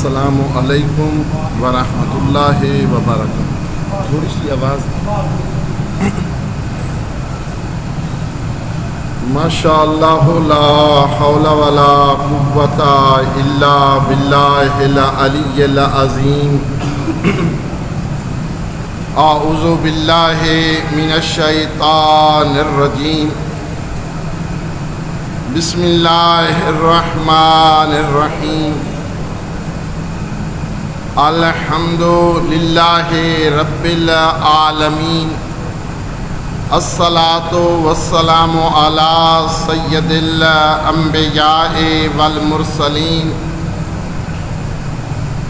السلام علیکم ورحمۃ اللہ وبرکاتہ. تھوڑی سی آواز. ماشاء اللہ لا حول ولا قوۃ الا باللہ العلی العظیم. اعوذ باللہ من الشیطان الرجیم. بسم اللہ الرحمن الرحیم. الحمد للہ رب العالمین. الصلاۃ والسلام علی سید الانبیاء والمرسلین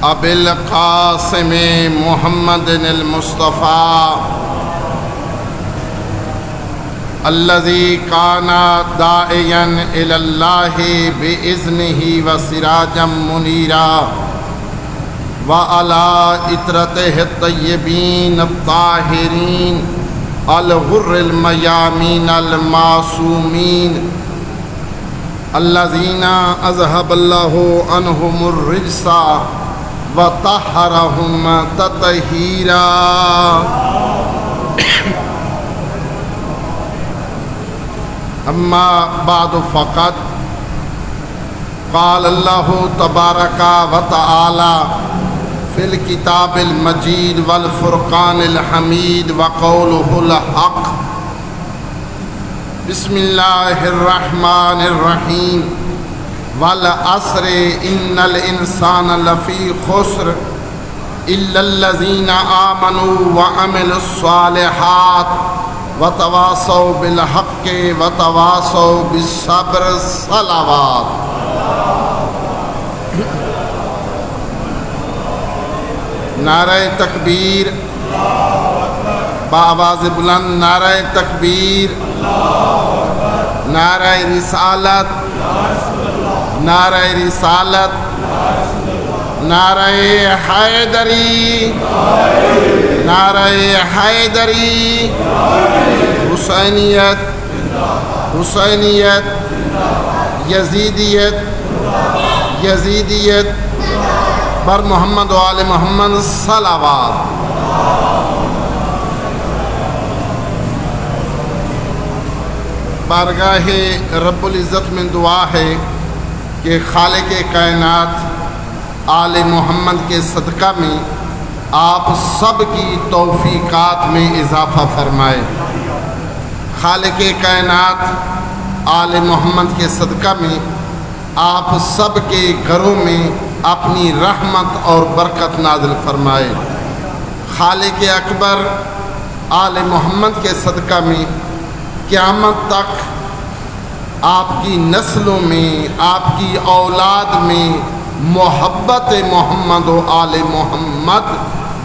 ابی القاسم محمد المصطفیٰ الذی کان داعیا الی اللہ باذنہ وسراجا منیرا وعلی اطرتہ الطیبین الطاہرین الغر المیامین المعصومین الذین اذهب اللہ عنہم الرجس وطہرہم تطہیرا. اما بعد فقط قال اللہ تبارک و تعالی فی الکتاب المجید والفرقان الحمید وقولہ الحق. بسم اللہ الرحمن الرحیم. والعصر ان الانسان لفی خسر الا الذین آمنوا وعملوا الصالحات وتواصوا بالحق وتواصوا بالصبر. صلوات. نعرہ تکبیر بآواز بلند. نعرہ تکبیر. نعرہ رسالت. نعرہ رسالت. نعرہ حیدری. نعرہ حیدری. حسینیت. حسینیت. یزیدیت. یزیدیت بر محمد و آل محمد. صلوات. بارگاہ رب العزت میں دعا ہے کہ خالق کائنات آل محمد کے صدقہ میں آپ سب کی توفیقات میں اضافہ فرمائے. خالق کائنات آل محمد کے صدقہ میں آپ سب کے گھروں میں اپنی رحمت اور برکت نازل فرمائے. خالق اکبر آل محمد کے صدقہ میں قیامت تک آپ کی نسلوں میں آپ کی اولاد میں محبت محمد و آل محمد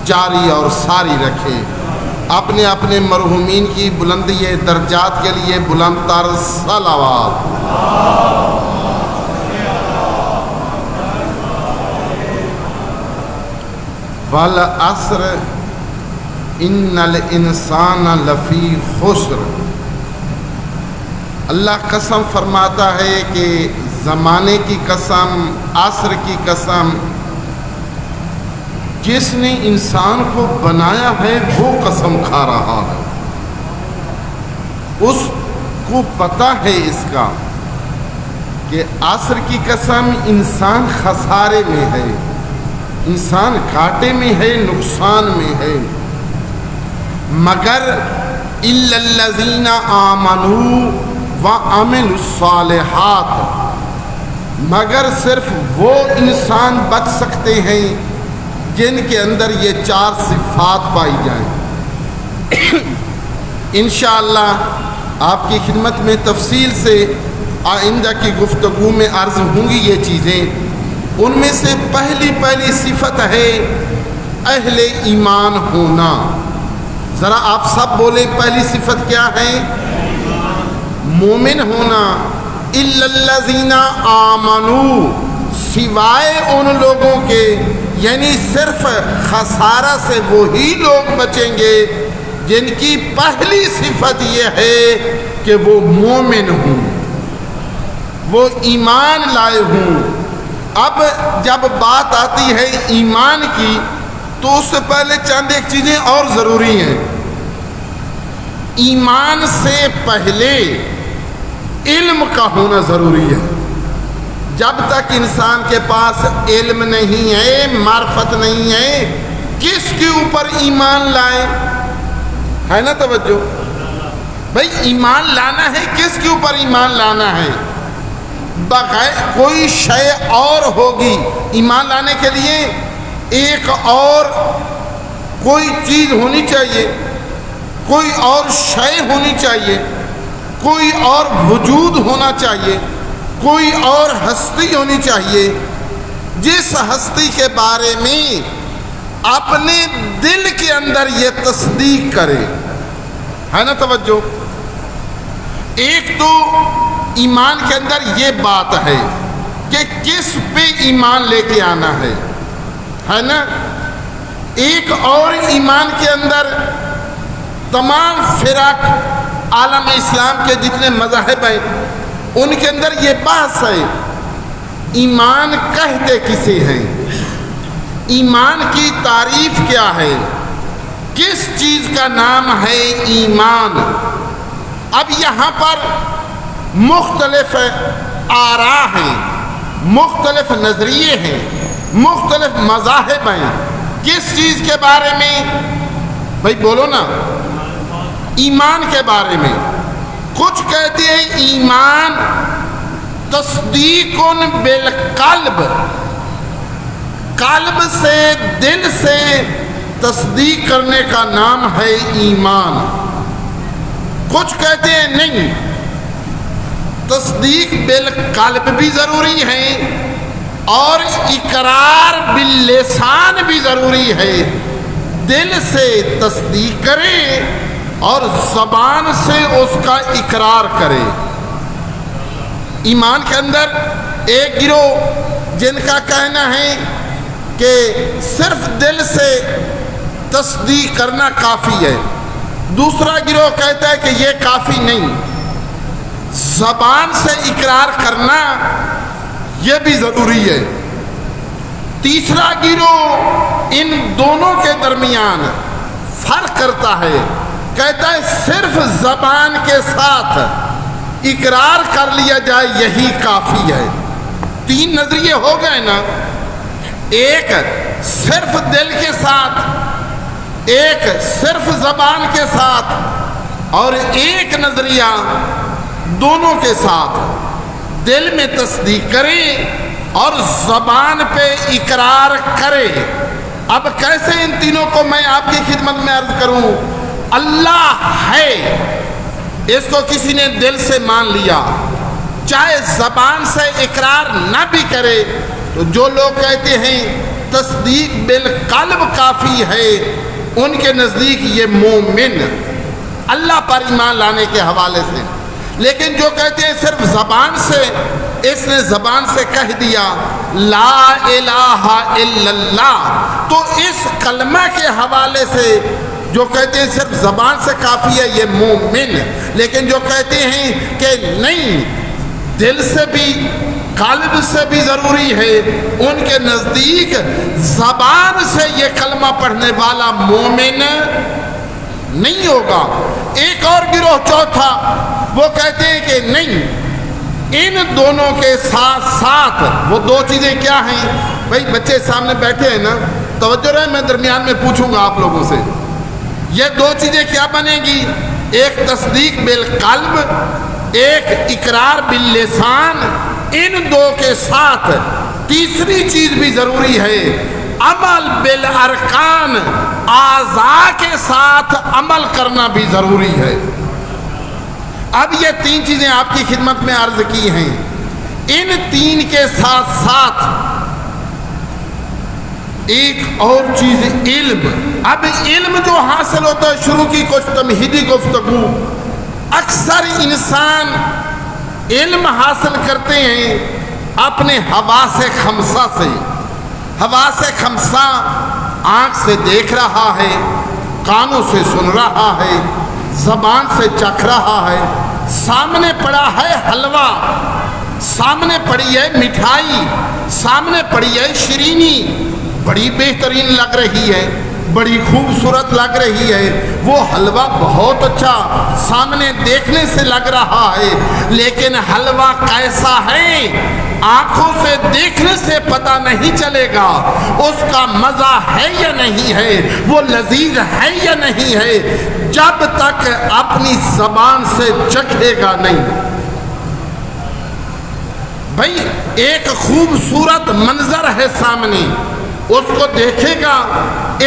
جاری اور ساری رکھے. اپنے اپنے مرحومین کی بلندی درجات کے لیے بلند تر صلوات. والعصر ان الانسان لفی خسر. اللہ قسم فرماتا ہے کہ زمانے کی قسم، عصر کی قسم، جس نے انسان کو بنایا ہے وہ قسم کھا رہا ہے. اس کو پتہ ہے اس کا کہ عصر کی قسم انسان خسارے میں ہے، انسان گھاٹے میں ہے، نقصان میں ہے. مگر الا الذین آمنوا وعملوا الصالحات، مگر صرف وہ انسان بچ سکتے ہیں جن کے اندر یہ چار صفات پائی جائیں. انشاءاللہ آپ کی خدمت میں تفصیل سے آئندہ کی گفتگو میں عرض ہوں گی یہ چیزیں. ان میں سے پہلی صفت ہے اہل ایمان ہونا. ذرا آپ سب بولیں پہلی صفت کیا ہے؟ مومن ہونا. الا الذین آمنوا، سوائے ان لوگوں کے، یعنی صرف خسارہ سے وہی لوگ بچیں گے جن کی پہلی صفت یہ ہے کہ وہ مومن ہوں، وہ ایمان لائے ہوں، اب جب بات آتی ہے ایمان کی تو اس سے پہلے چند ایک چیزیں اور ضروری ہیں۔ ایمان سے پہلے علم کا ہونا ضروری ہے۔ جب تک انسان کے پاس علم نہیں ہے، معرفت نہیں ہے، کس کے اوپر ایمان لائیں؟ ہے نا توجہ بھائی، ایمان لانا ہے کس کے اوپر ایمان لانا ہے؟ بغیر کوئی شے اور ہوگی ایمان لانے کے لیے، ایک اور کوئی چیز ہونی چاہیے، کوئی اور شے ہونی چاہیے، کوئی اور وجود ہونا چاہیے، کوئی اور ہستی ہونی چاہیے جس ہستی کے بارے میں اپنے دل کے اندر یہ تصدیق کرے۔ ہے نا توجہ؟ ایک تو ایمان کے اندر یہ بات ہے کہ کس پہ ایمان لے کے آنا ہے نا؟ ایک اور ایمان کے اندر تمام فرق عالم اسلام کے جتنے مذاہب ہیں ان کے اندر یہ بحث ہے، ایمان کہتے کسے ہیں؟ ایمان کی تعریف کیا ہے؟ کس چیز کا نام ہے ایمان؟ اب یہاں پر مختلف آراء ہیں، مختلف نظریے ہیں، مختلف مذاہب ہیں۔ کس چیز کے بارے میں؟ بھائی بولو نا، ایمان کے بارے میں۔ کچھ کہتے ہیں ایمان تصدیق بالقلب، قلب سے، دل سے تصدیق کرنے کا نام ہے ایمان۔ کچھ کہتے ہیں نہیں، تصدیق بالقلب بھی ضروری ہے اور اقرار باللسان بھی ضروری ہے، دل سے تصدیق کرے اور زبان سے اس کا اقرار کرے۔ ایمان کے اندر ایک گروہ جن کا کہنا ہے کہ صرف دل سے تصدیق کرنا کافی ہے، دوسرا گروہ کہتا ہے کہ یہ کافی نہیں، زبان سے اقرار کرنا یہ بھی ضروری ہے۔ تیسرا گروہ ان دونوں کے درمیان فرق کرتا ہے، کہتا ہے صرف زبان کے ساتھ اقرار کر لیا جائے یہی کافی ہے۔ تین نظریے ہو گئے نا، ایک صرف دل کے ساتھ، ایک صرف زبان کے ساتھ، اور ایک نظریہ دونوں کے ساتھ، دل میں تصدیق کرے اور زبان پہ اقرار کرے۔ اب کیسے ان تینوں کو میں آپ کی خدمت میں عرض کروں؟ اللہ ہے، اس کو کسی نے دل سے مان لیا، چاہے زبان سے اقرار نہ بھی کرے، تو جو لوگ کہتے ہیں تصدیق بالقلب کافی ہے، ان کے نزدیک یہ مومن اللہ پر ایمان لانے کے حوالے سے۔ لیکن جو کہتے ہیں صرف زبان سے، اس نے زبان سے کہہ دیا لا الہ الا اللہ، تو اس کلمہ کے حوالے سے جو کہتے ہیں صرف زبان سے کافی ہے یہ مومن۔ لیکن جو کہتے ہیں کہ نہیں، دل سے بھی قلب سے بھی ضروری ہے، ان کے نزدیک زبان سے یہ کلمہ پڑھنے والا مومن نہیں ہوگا۔ ایک اور گروہ چوتھا، وہ کہتے ہیں کہ نہیں، ان دونوں کے ساتھ ساتھ وہ دو چیزیں کیا ہیں؟ بھائی بچے سامنے بیٹھے ہیں نا، توجہ رہے، میں درمیان میں پوچھوں گا آپ لوگوں سے، یہ دو چیزیں کیا بنے گی؟ ایک تصدیق بالقلب، ایک اقرار باللسان۔ ان دو کے ساتھ تیسری چیز بھی ضروری ہے، عمل بالارکان، اعضاء کے ساتھ عمل کرنا بھی ضروری ہے۔ اب یہ تین چیزیں آپ کی خدمت میں عرض کی ہیں، ان تین کے ساتھ ساتھ ایک اور چیز علم۔ اب علم جو حاصل ہوتا ہے، شروع کی کچھ تمہیدی گفتگو، اکثر انسان علم حاصل کرتے ہیں اپنے حواس خمسہ سے۔ حواس خمسہ آنکھ سے دیکھ رہا ہے، کانوں سے سن رہا ہے، زبان سے چکھ رہا ہے، سامنے پڑا ہے حلوہ، سامنے پڑی ہے مٹھائی، سامنے پڑی ہے شیرینی، بڑی بہترین لگ رہی ہے، بڑی خوبصورت لگ رہی ہے، وہ حلوہ بہت اچھا سامنے دیکھنے سے لگ رہا ہے، لیکن حلوہ کیسا ہے آنکھوں سے دیکھنے سے پتہ نہیں چلے گا، اس کا مزہ ہے یا نہیں ہے، وہ لذیذ ہے یا نہیں ہے، جب تک اپنی زبان سے چکھے گا نہیں۔ بھائی ایک خوبصورت منظر ہے سامنے، اس کو دیکھے گا،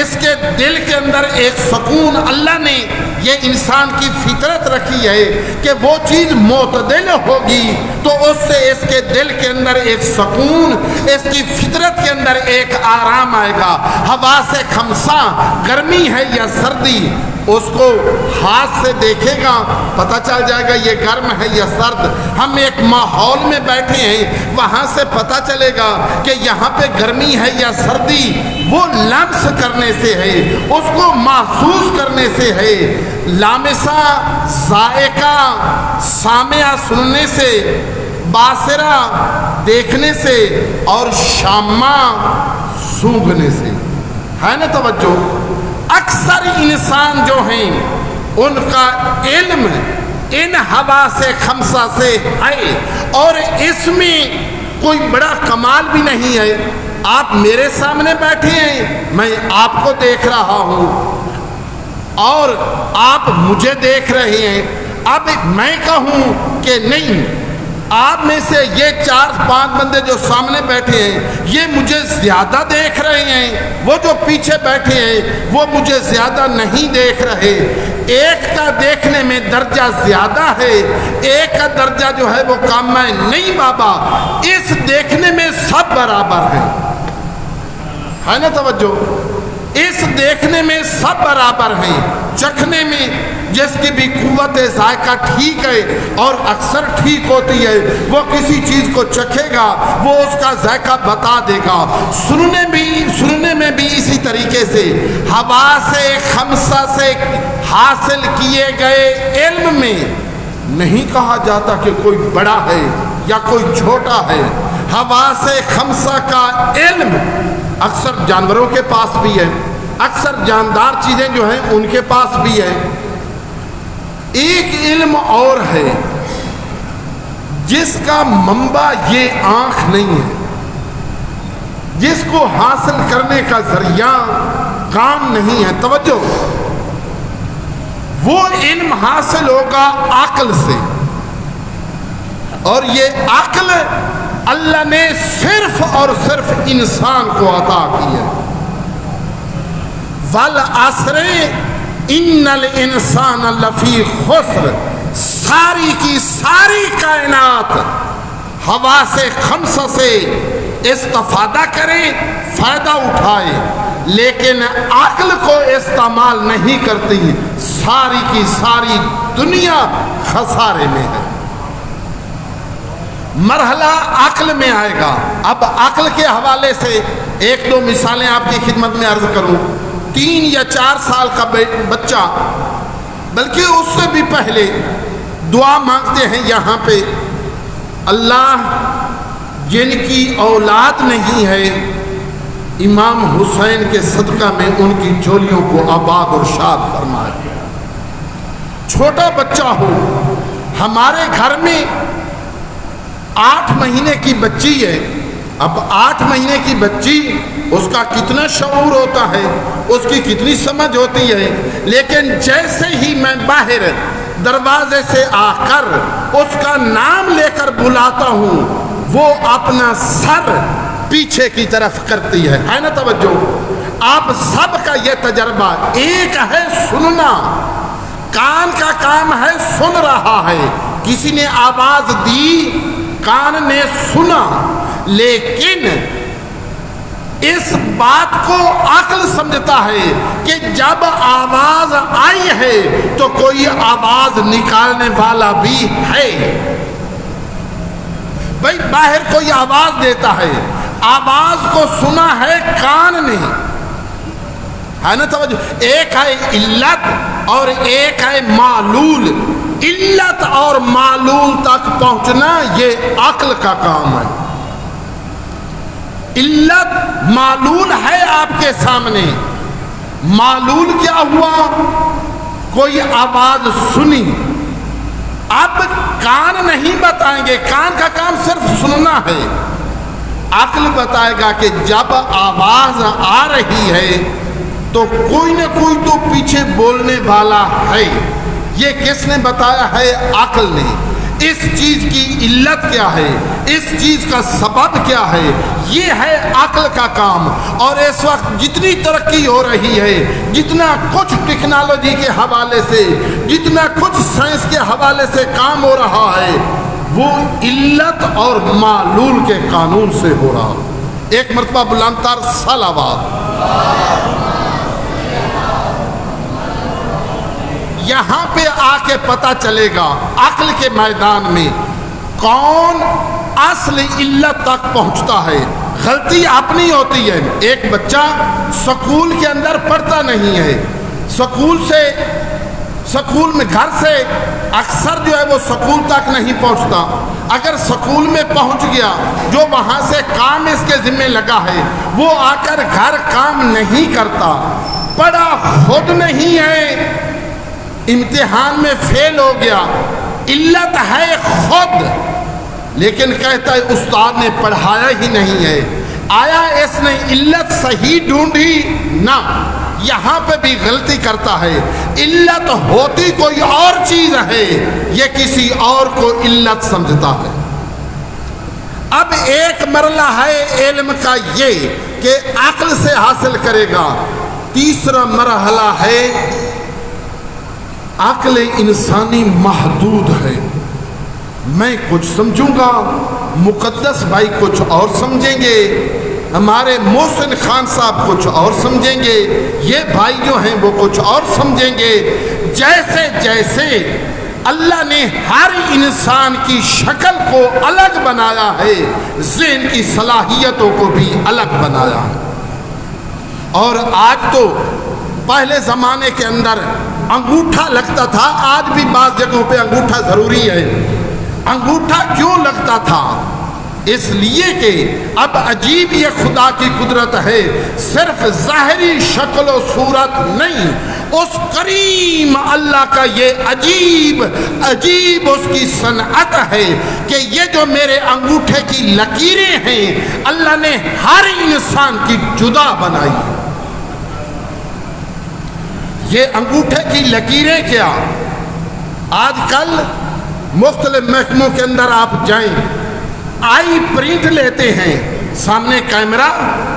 اس کے دل کے اندر ایک سکون، اللہ نے یہ انسان کی فطرت رکھی ہے کہ وہ چیز معتدل ہوگی تو اس سے اس کے دل کے اندر ایک سکون، اس کی فطرت کے اندر ایک آرام آئے گا۔ ہوا سے خمسہ، گرمی ہے یا سردی، اس کو ہاتھ سے دیکھے گا پتہ چل جائے گا یہ گرم ہے یا سرد۔ ہم ایک ماحول میں بیٹھے ہیں، وہاں سے پتہ چلے گا کہ یہاں پہ گرمی ہے یا سردی، وہ لمس کرنے سے ہے، اس کو محسوس کرنے سے ہے۔ لامسہ ذائقہ، سامعہ سننے سے، باصرہ دیکھنے سے، اور شامہ سونگھنے سے، ہے نا توجہ؟ اکثر انسان جو ہیں ان کا علم ان حواس خمسہ سے ہے، اور اس میں کوئی بڑا کمال بھی نہیں ہے۔ آپ میرے سامنے بیٹھے ہیں، میں آپ کو دیکھ رہا ہوں اور آپ مجھے دیکھ رہے ہیں۔ اب میں کہوں کہ نہیں، آپ میں سے یہ 4-5 بندے جو سامنے بیٹھے ہیں یہ مجھے زیادہ دیکھ رہے ہیں، وہ جو پیچھے بیٹھے ہیں وہ مجھے زیادہ نہیں دیکھ رہے، ایک کا دیکھنے میں درجہ زیادہ ہے، ایک کا درجہ جو ہے وہ کم ہے۔ نہیں بابا، اس دیکھنے میں سب برابر ہیں، ہے نا توجہ؟ اس دیکھنے میں سب برابر ہیں، چکھنے میں جس کی بھی قوت ذائقہ ٹھیک ہے اور اکثر ٹھیک ہوتی ہے، وہ کسی چیز کو چکھے گا، وہ اس کا ذائقہ بتا دے گا۔ سننے میں بھی اسی طریقے سے حواس خمسہ سے حاصل کیے گئے علم میں نہیں کہا جاتا کہ کوئی بڑا ہے یا کوئی چھوٹا ہے۔ حواس خمسہ کا علم اکثر جانوروں کے پاس بھی ہے، اکثر جاندار چیزیں جو ہیں ان کے پاس بھی ہے۔ ایک علم اور ہے جس کا منبع یہ آنکھ نہیں ہے، جس کو حاصل کرنے کا ذریعہ کان نہیں ہے۔ توجہ، وہ علم حاصل ہوگا عقل سے، اور یہ عقل اللہ نے صرف اور صرف انسان کو عطا کی ہے۔ والعصر ان الانسان لفی خسر، ساری کی ساری کائنات حواس خمسہ سے استفادہ کرے، فائدہ اٹھائے، لیکن عقل کو استعمال نہیں کرتی، ساری کی ساری دنیا خسارے میں ہے۔ مرحلہ عقل میں آئے گا۔ اب عقل کے حوالے سے 1-2 مثالیں آپ کی خدمت میں عرض کروں۔ 3 یا 4 سال کا بچہ، بلکہ اس سے بھی پہلے، دعا مانگتے ہیں یہاں پہ، اللہ جن کی اولاد نہیں ہے امام حسین کے صدقہ میں ان کی جھولیوں کو آباد اور شاد فرمائے۔ چھوٹا بچہ ہو، ہمارے گھر میں 8 مہینے کی بچی ہے، اب 8 مہینے کی بچی، اس کا کتنا شعور ہوتا ہے، اس کی کتنی سمجھ ہوتی ہے، لیکن جیسے ہی میں باہر دروازے سے آ کر اس کا نام لے کر بلاتا ہوں، وہ اپنا سر پیچھے کی طرف کرتی ہے نا توجہ؟ آپ سب کا یہ تجربہ، ایک ہے سننا، کان کا کام ہے سن رہا ہے، کسی نے آواز دی، کان نے سنا، لیکن اس بات کو عقل سمجھتا ہے کہ جب آواز آئی ہے تو کوئی آواز نکالنے والا بھی ہے۔ بھائی باہر کوئی آواز دیتا ہے، آواز کو سنا ہے کان نے، ہے نا توجہ؟ ایک ہے علت اور ایک ہے معلول۔ علت اور معلول تک پہنچنا یہ عقل کا کام ہے۔ علت معلول ہے آپ کے سامنے. معلول کیا ہوا؟ کوئی آواز سنی. اب کان نہیں بتائیں گے، کان کا کام صرف سننا ہے. عقل بتائے گا کہ جب آواز آ رہی ہے تو کوئی نہ کوئی تو پیچھے بولنے والا ہے. یہ کس نے بتایا ہے؟ عقل نے. اس چیز کی علت کیا ہے، اس چیز کا سبب کیا ہے، یہ ہے عقل کا کام. اور اس وقت جتنی ترقی ہو رہی ہے، جتنا کچھ ٹیکنالوجی کے حوالے سے، جتنا کچھ سائنس کے حوالے سے کام ہو رہا ہے، وہ علت اور معلول کے قانون سے ہو رہا. ایک مرتبہ بلند تر صلوات. یہاں پہ آ کے پتہ چلے گا عقل کے میدان میں کون اصل علت تک پہنچتا ہے. غلطی اپنی ہوتی ہے. ایک بچہ سکول کے اندر پڑھتا نہیں ہے، سکول میں گھر سے اکثر جو ہے وہ سکول تک نہیں پہنچتا. اگر سکول میں پہنچ گیا، جو وہاں سے کام اس کے ذمہ لگا ہے، وہ آ کر گھر کام نہیں کرتا، پڑھا خود نہیں ہے، امتحان میں فیل ہو گیا. علت ہے خود، لیکن کہتا ہے استاد نے پڑھایا ہی نہیں ہے. آیا اس نے علت صحیح ڈھونڈی؟ نہ، یہاں پہ بھی غلطی کرتا ہے. علت ہوتی کوئی اور چیز ہے، یہ کسی اور کو علت سمجھتا ہے. اب ایک مرحلہ ہے علم کا یہ کہ عقل سے حاصل کرے گا. تیسرا مرحلہ ہے عقل انسانی محدود ہے. میں کچھ سمجھوں گا، مقدس بھائی کچھ اور سمجھیں گے، ہمارے محسن خان صاحب کچھ اور سمجھیں گے، یہ بھائی جو ہیں وہ کچھ اور سمجھیں گے. جیسے جیسے اللہ نے ہر انسان کی شکل کو الگ بنایا ہے، ذہن کی صلاحیتوں کو بھی الگ بنایا ہے. اور آج تو پہلے زمانے کے اندر انگوٹھا لگتا تھا، آج بھی بعض جگہوں پہ انگوٹھا ضروری ہے. انگوٹھا کیوں لگتا تھا؟ اس لیے کہ اب عجیب یہ خدا کی قدرت ہے، صرف ظاہری شکل و صورت نہیں، اس کریم اللہ کا یہ عجیب اس کی صنعت ہے کہ یہ جو میرے انگوٹھے کی لکیریں ہیں، اللہ نے ہر انسان کی جدا بنائی ہے. یہ انگوٹھے کی لکیریں کیا؟ آج کل مختلف محکموں کے اندر آپ جائیں، آئی پرنٹ لیتے ہیں، سامنے کیمرہ،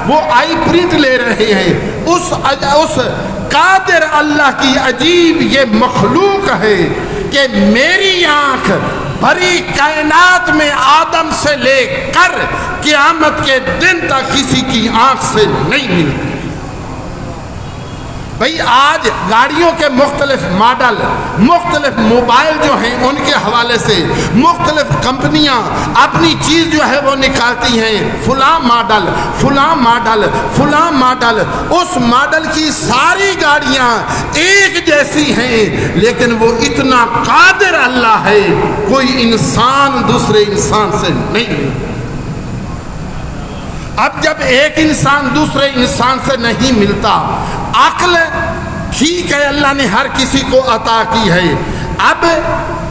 وہ آئی پرنٹ لے رہے ہیں. اس قادر اللہ کی عجیب یہ مخلوق ہے کہ میری آنکھ بھری کائنات میں آدم سے لے کر قیامت کے دن تک کسی کی آنکھ سے نہیں ملتی. بھئی آج گاڑیوں کے مختلف ماڈل، مختلف موبائل جو ہیں ان کے حوالے سے مختلف کمپنیاں اپنی چیز جو ہے وہ نکالتی ہیں، فلاں ماڈل، فلاں ماڈل، فلاں ماڈل. اس ماڈل کی ساری گاڑیاں ایک جیسی ہیں، لیکن وہ اتنا قادر اللہ ہے، کوئی انسان دوسرے انسان سے نہیں. اب جب ایک انسان دوسرے انسان سے نہیں ملتا، عقل ٹھیک ہے اللہ نے ہر کسی کو عطا کی ہے، اب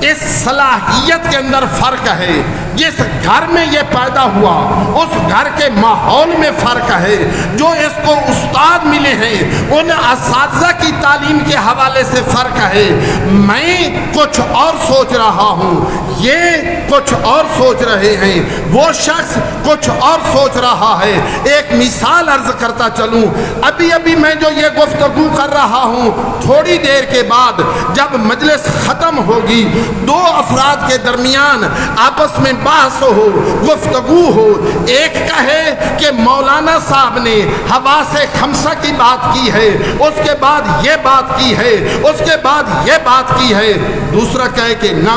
اس صلاحیت کے اندر فرق ہے. جس گھر میں یہ پیدا ہوا اس گھر کے ماحول میں فرق ہے. جو اس کو استاد ملے ہیں ان اساتذہ کی تعلیم کے حوالے سے فرق ہے. میں کچھ اور سوچ رہا ہوں، یہ کچھ اور سوچ رہے ہیں، وہ شخص کچھ اور سوچ رہا ہے. ایک مثال عرض کرتا چلوں، ابھی میں جو یہ گفتگو کر رہا ہوں، تھوڑی دیر کے بعد جب مجلس ختم ہوگی، دو افراد کے درمیان آپس میں بحث ہو، گفتگو ہو، ایک کہے کہ مولانا صاحب نے حواس خمسہ کی بات کی ہے، اس کے بعد یہ بات کی ہے، اس کے بعد یہ بات کی ہے، دوسرا کہے کہ نہ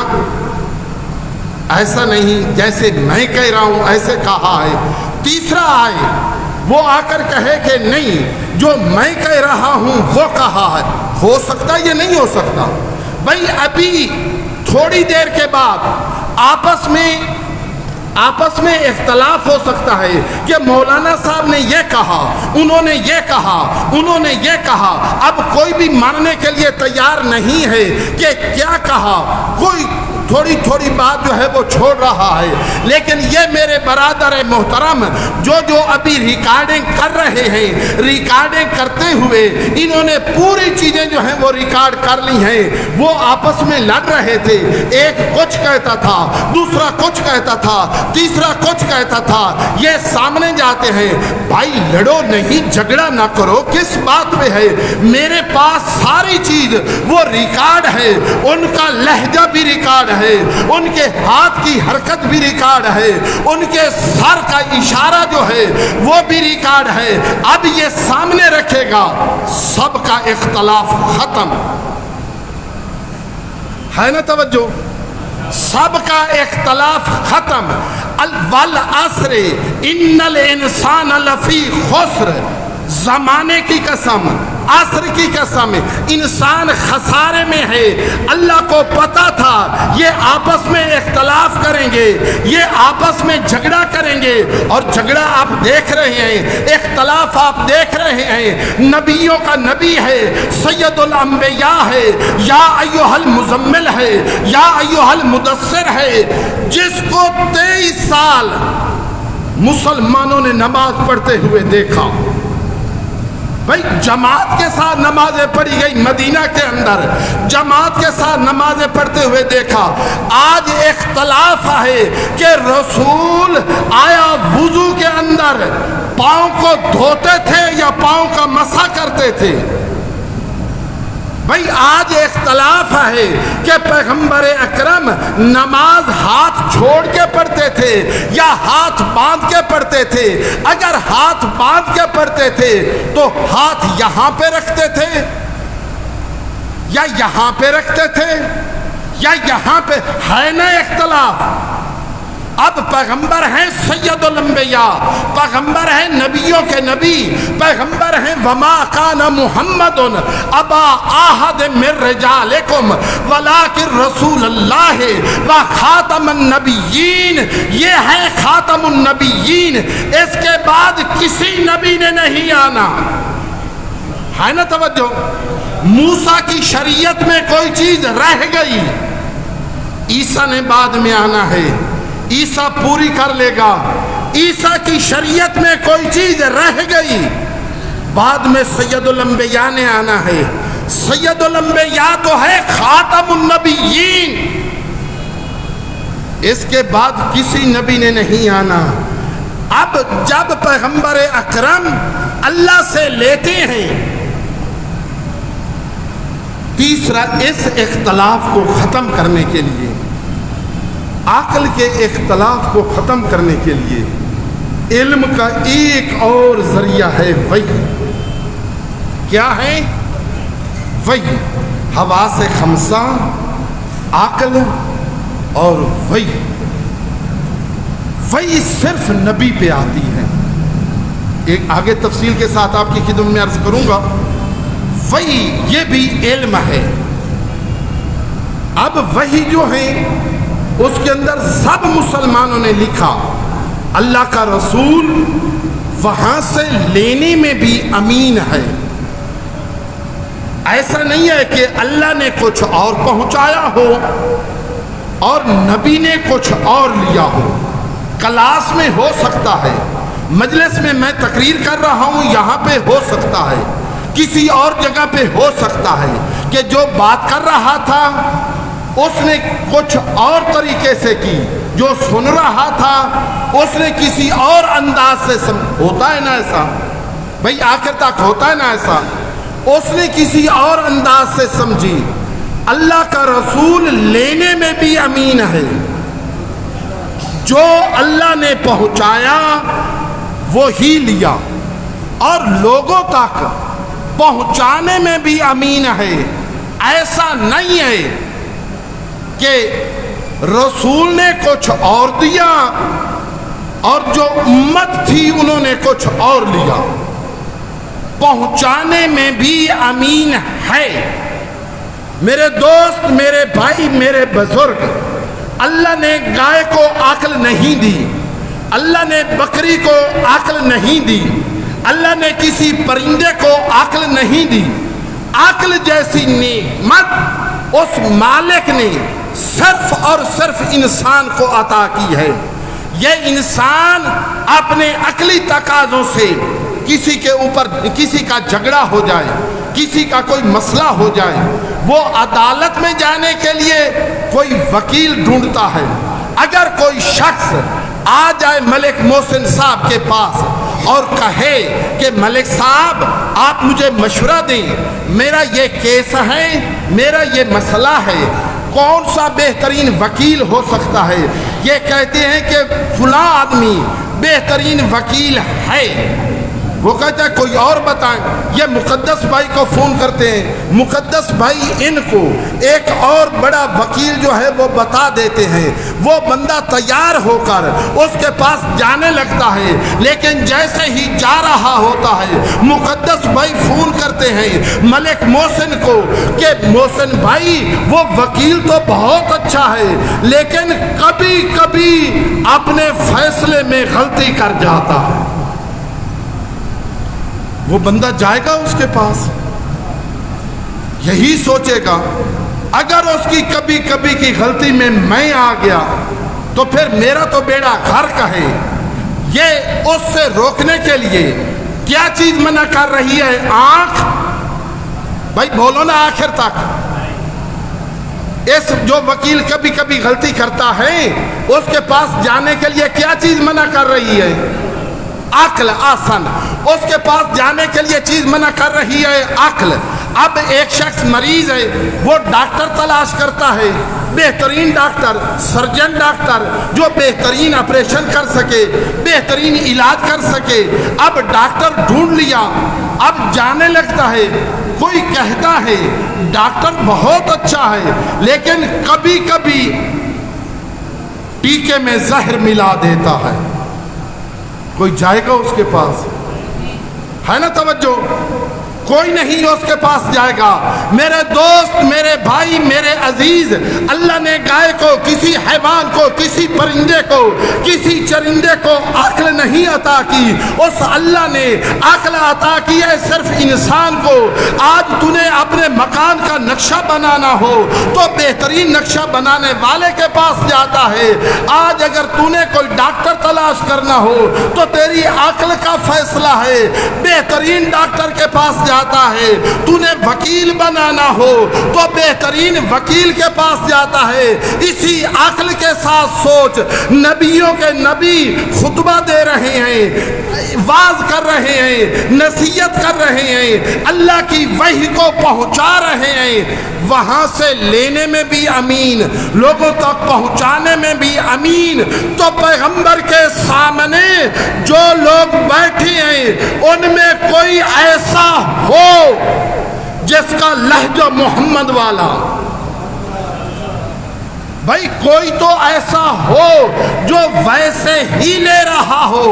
ایسا نہیں، جیسے میں کہہ رہا ہوں ایسے کہا ہے. تیسرا آئے، وہ آ کر کہے کہ نہیں جو میں کہہ رہا ہوں وہ کہا ہے. ہو سکتا یہ نہیں ہو سکتا. بھائی ابھی تھوڑی دیر کے بعد آپس میں آپس میں اختلاف ہو سکتا ہے کہ مولانا صاحب نے یہ کہا، انہوں نے یہ کہا، انہوں نے یہ کہا، اب کوئی بھی ماننے کے لیے تیار نہیں ہے کہ کیا کہا، کوئی تھوڑی تھوڑی بات جو ہے وہ چھوڑ رہا ہے. لیکن یہ میرے برادر محترم جو ابھی ریکارڈنگ کر رہے ہیں، ریکارڈنگ کرتے ہوئے انہوں نے پوری چیزیں جو ہیں وہ ریکارڈ کر لی ہیں. وہ آپس میں لڑ رہے تھے، ایک کچھ کہتا تھا، دوسرا کچھ کہتا تھا، تیسرا کچھ کہتا تھا. یہ سامنے جاتے ہیں، بھائی لڑو نہیں، جھگڑا نہ کرو، کس بات پہ ہے؟ میرے پاس ساری چیز وہ ریکارڈ ہے، ان کا لہجہ بھی ریکارڈ ہے، ان کے ہاتھ کی حرکت بھی ریکارڈ ہے، ان کے سر کا اشارہ جو ہے وہ بھی ریکارڈ ہے. اب یہ سامنے رکھے گا، سب کا اختلاف ختم ہے نا؟ توجہ، سب کا اختلاف ختم. والعصر ان الانسان لفی خسر، زمانے کی قسم، عصر کی قسم، انسان خسارے میں ہے. اللہ کو پتا تھا یہ آپس میں اختلاف کریں گے، یہ آپس میں جھگڑا کریں گے، اور جھگڑا آپ دیکھ رہے ہیں، اختلاف آپ دیکھ رہے ہیں. نبیوں کا نبی ہے، سید الانبیاء ہے، یا ایھا المزمل ہے، یا ایھا المدثر ہے، جس کو 23 سال مسلمانوں نے نماز پڑھتے ہوئے دیکھا. بھائی جماعت کے ساتھ نمازیں پڑھی گئی مدینہ کے اندر، جماعت کے ساتھ نمازیں پڑھتے ہوئے دیکھا. آج اختلاف ہے کہ رسول آیا وضو کے اندر پاؤں کو دھوتے تھے یا پاؤں کا مسح کرتے تھے. بھائی آج اختلاف ہے کہ پیغمبر اکرم نماز ہاتھ چھوڑ کے پڑھتے تھے یا ہاتھ باندھ کے پڑھتے تھے. اگر ہاتھ باندھ کے پڑھتے تھے تو ہاتھ یہاں پہ رکھتے تھے یا یہاں پہ رکھتے تھے یا یہاں پہ، ہے نا اختلاف؟ اب پیغمبر ہیں سید الانبیاء، پیغمبر ہیں نبیوں کے نبی، پیغمبر ہیں وما کان محمد ابا احد من رجالکم ولکن رسول اللہ و خاتم النبیین. یہ ہے خاتم النبیین، اس کے بعد کسی نبی نے نہیں آنا. ہے نا توجہ؟ موسیٰ کی شریعت میں کوئی چیز رہ گئی، عیسیٰ نے بعد میں آنا ہے، عیسیٰ پوری کر لے گا. عیسیٰ کی شریعت میں کوئی چیز رہ گئی، بعد میں سید الانبیاء نے آنا ہے. سید الانبیاء تو ہے خاتم النبیین، اس کے بعد کسی نبی نے نہیں آنا. اب جب پیغمبر اکرم اللہ سے لیتے ہیں، تیسرا اس اختلاف کو ختم کرنے کے لیے، عقل کے اختلاف کو ختم کرنے کے لیے علم کا ایک اور ذریعہ ہے وحی. کیا ہے؟ وحی. حواس خمسہ، عقل اور وحی. وحی صرف نبی پہ آتی ہے. ایک آگے تفصیل کے ساتھ آپ کی خدمت میں عرض کروں گا. وحی یہ بھی علم ہے. اب وحی جو ہے اس کے اندر سب مسلمانوں نے لکھا، اللہ کا رسول وہاں سے لینے میں بھی امین ہے. ایسا نہیں ہے کہ اللہ نے کچھ اور پہنچایا ہو اور نبی نے کچھ اور لیا ہو. کلاس میں ہو سکتا ہے، مجلس میں میں تقریر کر رہا ہوں یہاں پہ ہو سکتا ہے، کسی اور جگہ پہ ہو سکتا ہے کہ جو بات کر رہا تھا اس نے کچھ اور طریقے سے کی، جو سن رہا تھا اس نے کسی اور انداز سے ہوتا ہے نا ایسا؟ بھئی آخر تک ہوتا ہے نا ایسا؟ اس نے کسی اور انداز سے سمجھی. اللہ کا رسول لینے میں بھی امین ہے. جو اللہ نے پہنچایا وہی لیا، اور لوگوں تک پہنچانے میں بھی امین ہے. ایسا نہیں ہے کہ رسول نے کچھ اور دیا اور جو امت تھی انہوں نے کچھ اور لیا. پہنچانے میں بھی امین ہے. میرے دوست، میرے بھائی، میرے بزرگ، اللہ نے گائے کو عقل نہیں دی، اللہ نے بکری کو عقل نہیں دی، اللہ نے کسی پرندے کو عقل نہیں دی۔ عقل جیسی نعمت اس مالک نے صرف اور صرف انسان کو عطا کی ہے۔ یہ انسان اپنے عقلی تقاضوں سے کسی کے اوپر کسی کا جھگڑا ہو جائے، کسی کا کوئی مسئلہ ہو جائے، وہ عدالت میں جانے کے لیے کوئی وکیل ڈھونڈتا ہے۔ اگر کوئی شخص آ جائے ملک محسن صاحب کے پاس اور کہے کہ ملک صاحب آپ مجھے مشورہ دیں، میرا یہ کیس ہے، میرا یہ مسئلہ ہے، کون سا بہترین وکیل ہو سکتا ہے؟ یہ کہتے ہیں کہ فلاں آدمی بہترین وکیل ہے۔ وہ کہتا ہے کوئی اور بتائیں۔ یہ مقدس بھائی کو فون کرتے ہیں، مقدس بھائی ان کو ایک اور بڑا وکیل جو ہے وہ بتا دیتے ہیں۔ وہ بندہ تیار ہو کر اس کے پاس جانے لگتا ہے، لیکن جیسے ہی جا رہا ہوتا ہے مقدس بھائی فون کرتے ہیں ملک محسن کو کہ محسن بھائی وہ وکیل تو بہت اچھا ہے، لیکن کبھی کبھی اپنے فیصلے میں غلطی کر جاتا ہے۔ وہ بندہ جائے گا اس کے پاس، یہی سوچے گا اگر اس کی کبھی کبھی کی غلطی میں میں آ گیا تو پھر میرا تو بیڑا غرق ہے۔ یہ اس سے روکنے کے لیے کیا چیز منع کر رہی ہے؟ آنکھ۔ بھائی بولو نا آخر تک۔ اس جو وکیل کبھی کبھی غلطی کرتا ہے اس کے پاس جانے کے لیے کیا چیز منع کر رہی ہے؟ عقل۔ آسن۔ اس کے پاس جانے کے لیے چیز منع کر رہی ہے عقل۔ اب ایک شخص مریض ہے، وہ ڈاکٹر تلاش کرتا ہے، بہترین ڈاکٹر، سرجن ڈاکٹر جو بہترین آپریشن کر سکے، بہترین علاج کر سکے۔ اب ڈاکٹر ڈھونڈ لیا، اب جانے لگتا ہے۔ کوئی کہتا ہے ڈاکٹر بہت اچھا ہے، لیکن کبھی کبھی ٹیکے میں زہر ملا دیتا ہے۔ کوئی جائے گا اس کے پاس؟ ہے نا توجہ؟ کوئی نہیں اس کے پاس جائے گا۔ میرے دوست، میرے بھائی، میرے عزیز، اللہ نے گائے کو، کسی حیوان کو، کسی پرندے کو، کسی چرندے کو عقل نہیں عطا کی۔ اس اللہ نے عقل عطا کی ہے صرف انسان کو۔ آج تو نے اپنے مکان کا نقشہ بنانا ہو تو بہترین نقشہ بنانے والے کے پاس جاتا ہے۔ آج اگر تو نے کوئی ڈاکٹر تلاش کرنا ہو تو تیری عقل کا فیصلہ ہے، بہترین ڈاکٹر کے پاس جاتا ہے۔ تو نے وکیل بنانا ہو تو بہترین وکیل کے پاس جاتا ہے۔ اسی عقل کے ساتھ سوچ، نبیوں کے نبی خطبہ دے رہے ہیں، واز کر رہے ہیں، نصیحت کر رہے ہیں، اللہ کی وحی کو پہنچا رہے ہیں، وہاں سے لینے میں بھی امین، لوگوں تک پہنچانے میں بھی امین۔ تو پیغمبر کے سامنے جو لوگ بیٹھے ہیں ان میں کوئی ایسا ہو جس کا لہجہ محمد والا، بھائی کوئی تو ایسا ہو جو ویسے ہی لے رہا ہو،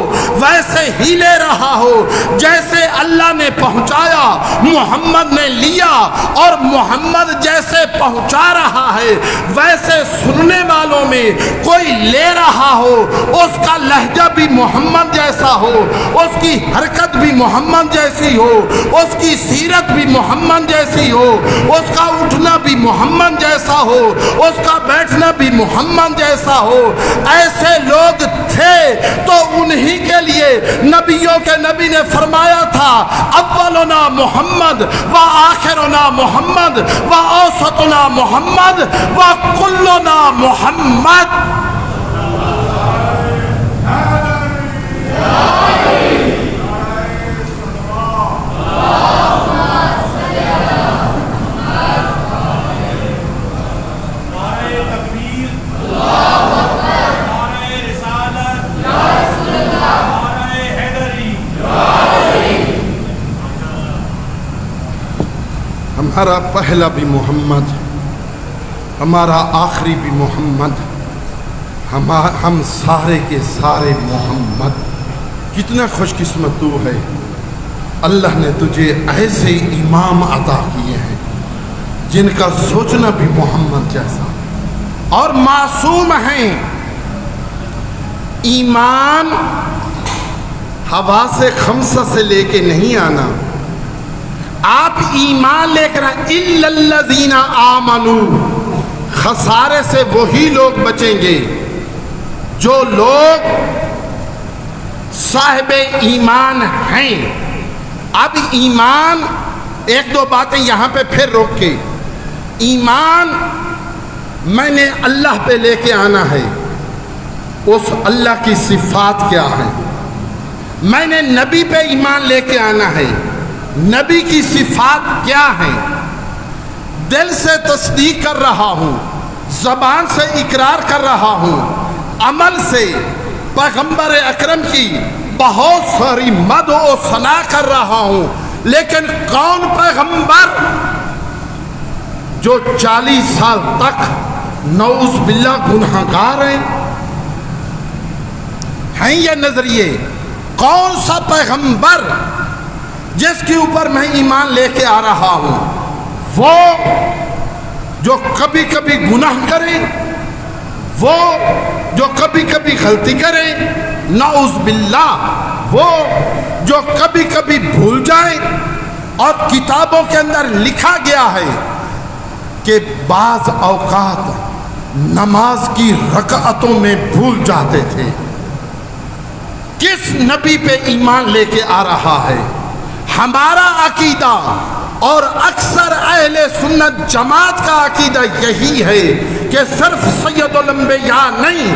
ویسے ہی لے رہا ہو جیسے اللہ نے پہنچایا، محمد نے لیا، اور محمد جیسے پہنچا رہا ہے ویسے سننے والوں میں کوئی لے رہا ہو، اس کا لہجہ بھی محمد جیسا ہو، اس کی حرکت بھی محمد جیسی ہو، اس کی سیرت بھی محمد جیسی ہو، اس کا اٹھنا بھی محمد جیسا ہو، اس کا بیٹھنا بھی محمد جیسا ہو۔ ایسے لوگ تھے تو انہی کے لیے نبیوں کے نبی نے فرمایا تھا اولنا محمد و آخرنا محمد و اوسطنا محمد و کلنا محمد۔ ہمارا پہلا بھی محمد، ہمارا آخری بھی محمد، ہم سارے کے سارے محمد۔ کتنا خوش قسمت تو ہے، اللہ نے تجھے ایسے امام عطا کیے ہیں جن کا سوچنا بھی محمد جیسا، اور معصوم ہیں. ایمان حواس خمسہ سے لے کے نہیں آنا. آپ ایمان لے کر الا الذین آمنوا، خسارے سے وہی لوگ بچیں گے جو لوگ صاحب ایمان ہیں. اب ایمان، ایک دو باتیں یہاں پہ پھر روک کے، ایمان میں نے اللہ پہ لے کے آنا ہے، اس اللہ کی صفات کیا ہے. میں نے نبی پہ ایمان لے کے آنا ہے، نبی کی صفات کیا ہیں. دل سے تصدیق کر رہا ہوں، زبان سے اقرار کر رہا ہوں، عمل سے پیغمبر اکرم کی بہت ساری مدح و ثنا کر رہا ہوں. لیکن کون پیغمبر جو 40 سال تک نعوذ باللہ گنہگار ہیں یہ نظریے؟ کون سا پیغمبر جس کے اوپر میں ایمان لے کے آ رہا ہوں وہ جو کبھی کبھی گناہ کرے، وہ جو کبھی کبھی غلطی کرے، نعوذ باللہ وہ جو کبھی کبھی بھول جائے. اور کتابوں کے اندر لکھا گیا ہے کہ بعض اوقات نماز کی رکعتوں میں بھول جاتے تھے. کس نبی پہ ایمان لے کے آ رہا ہے؟ ہمارا عقیدہ اور اکثر اہل سنت جماعت کا عقیدہ یہی ہے کہ صرف سید الانبیاء نہیں،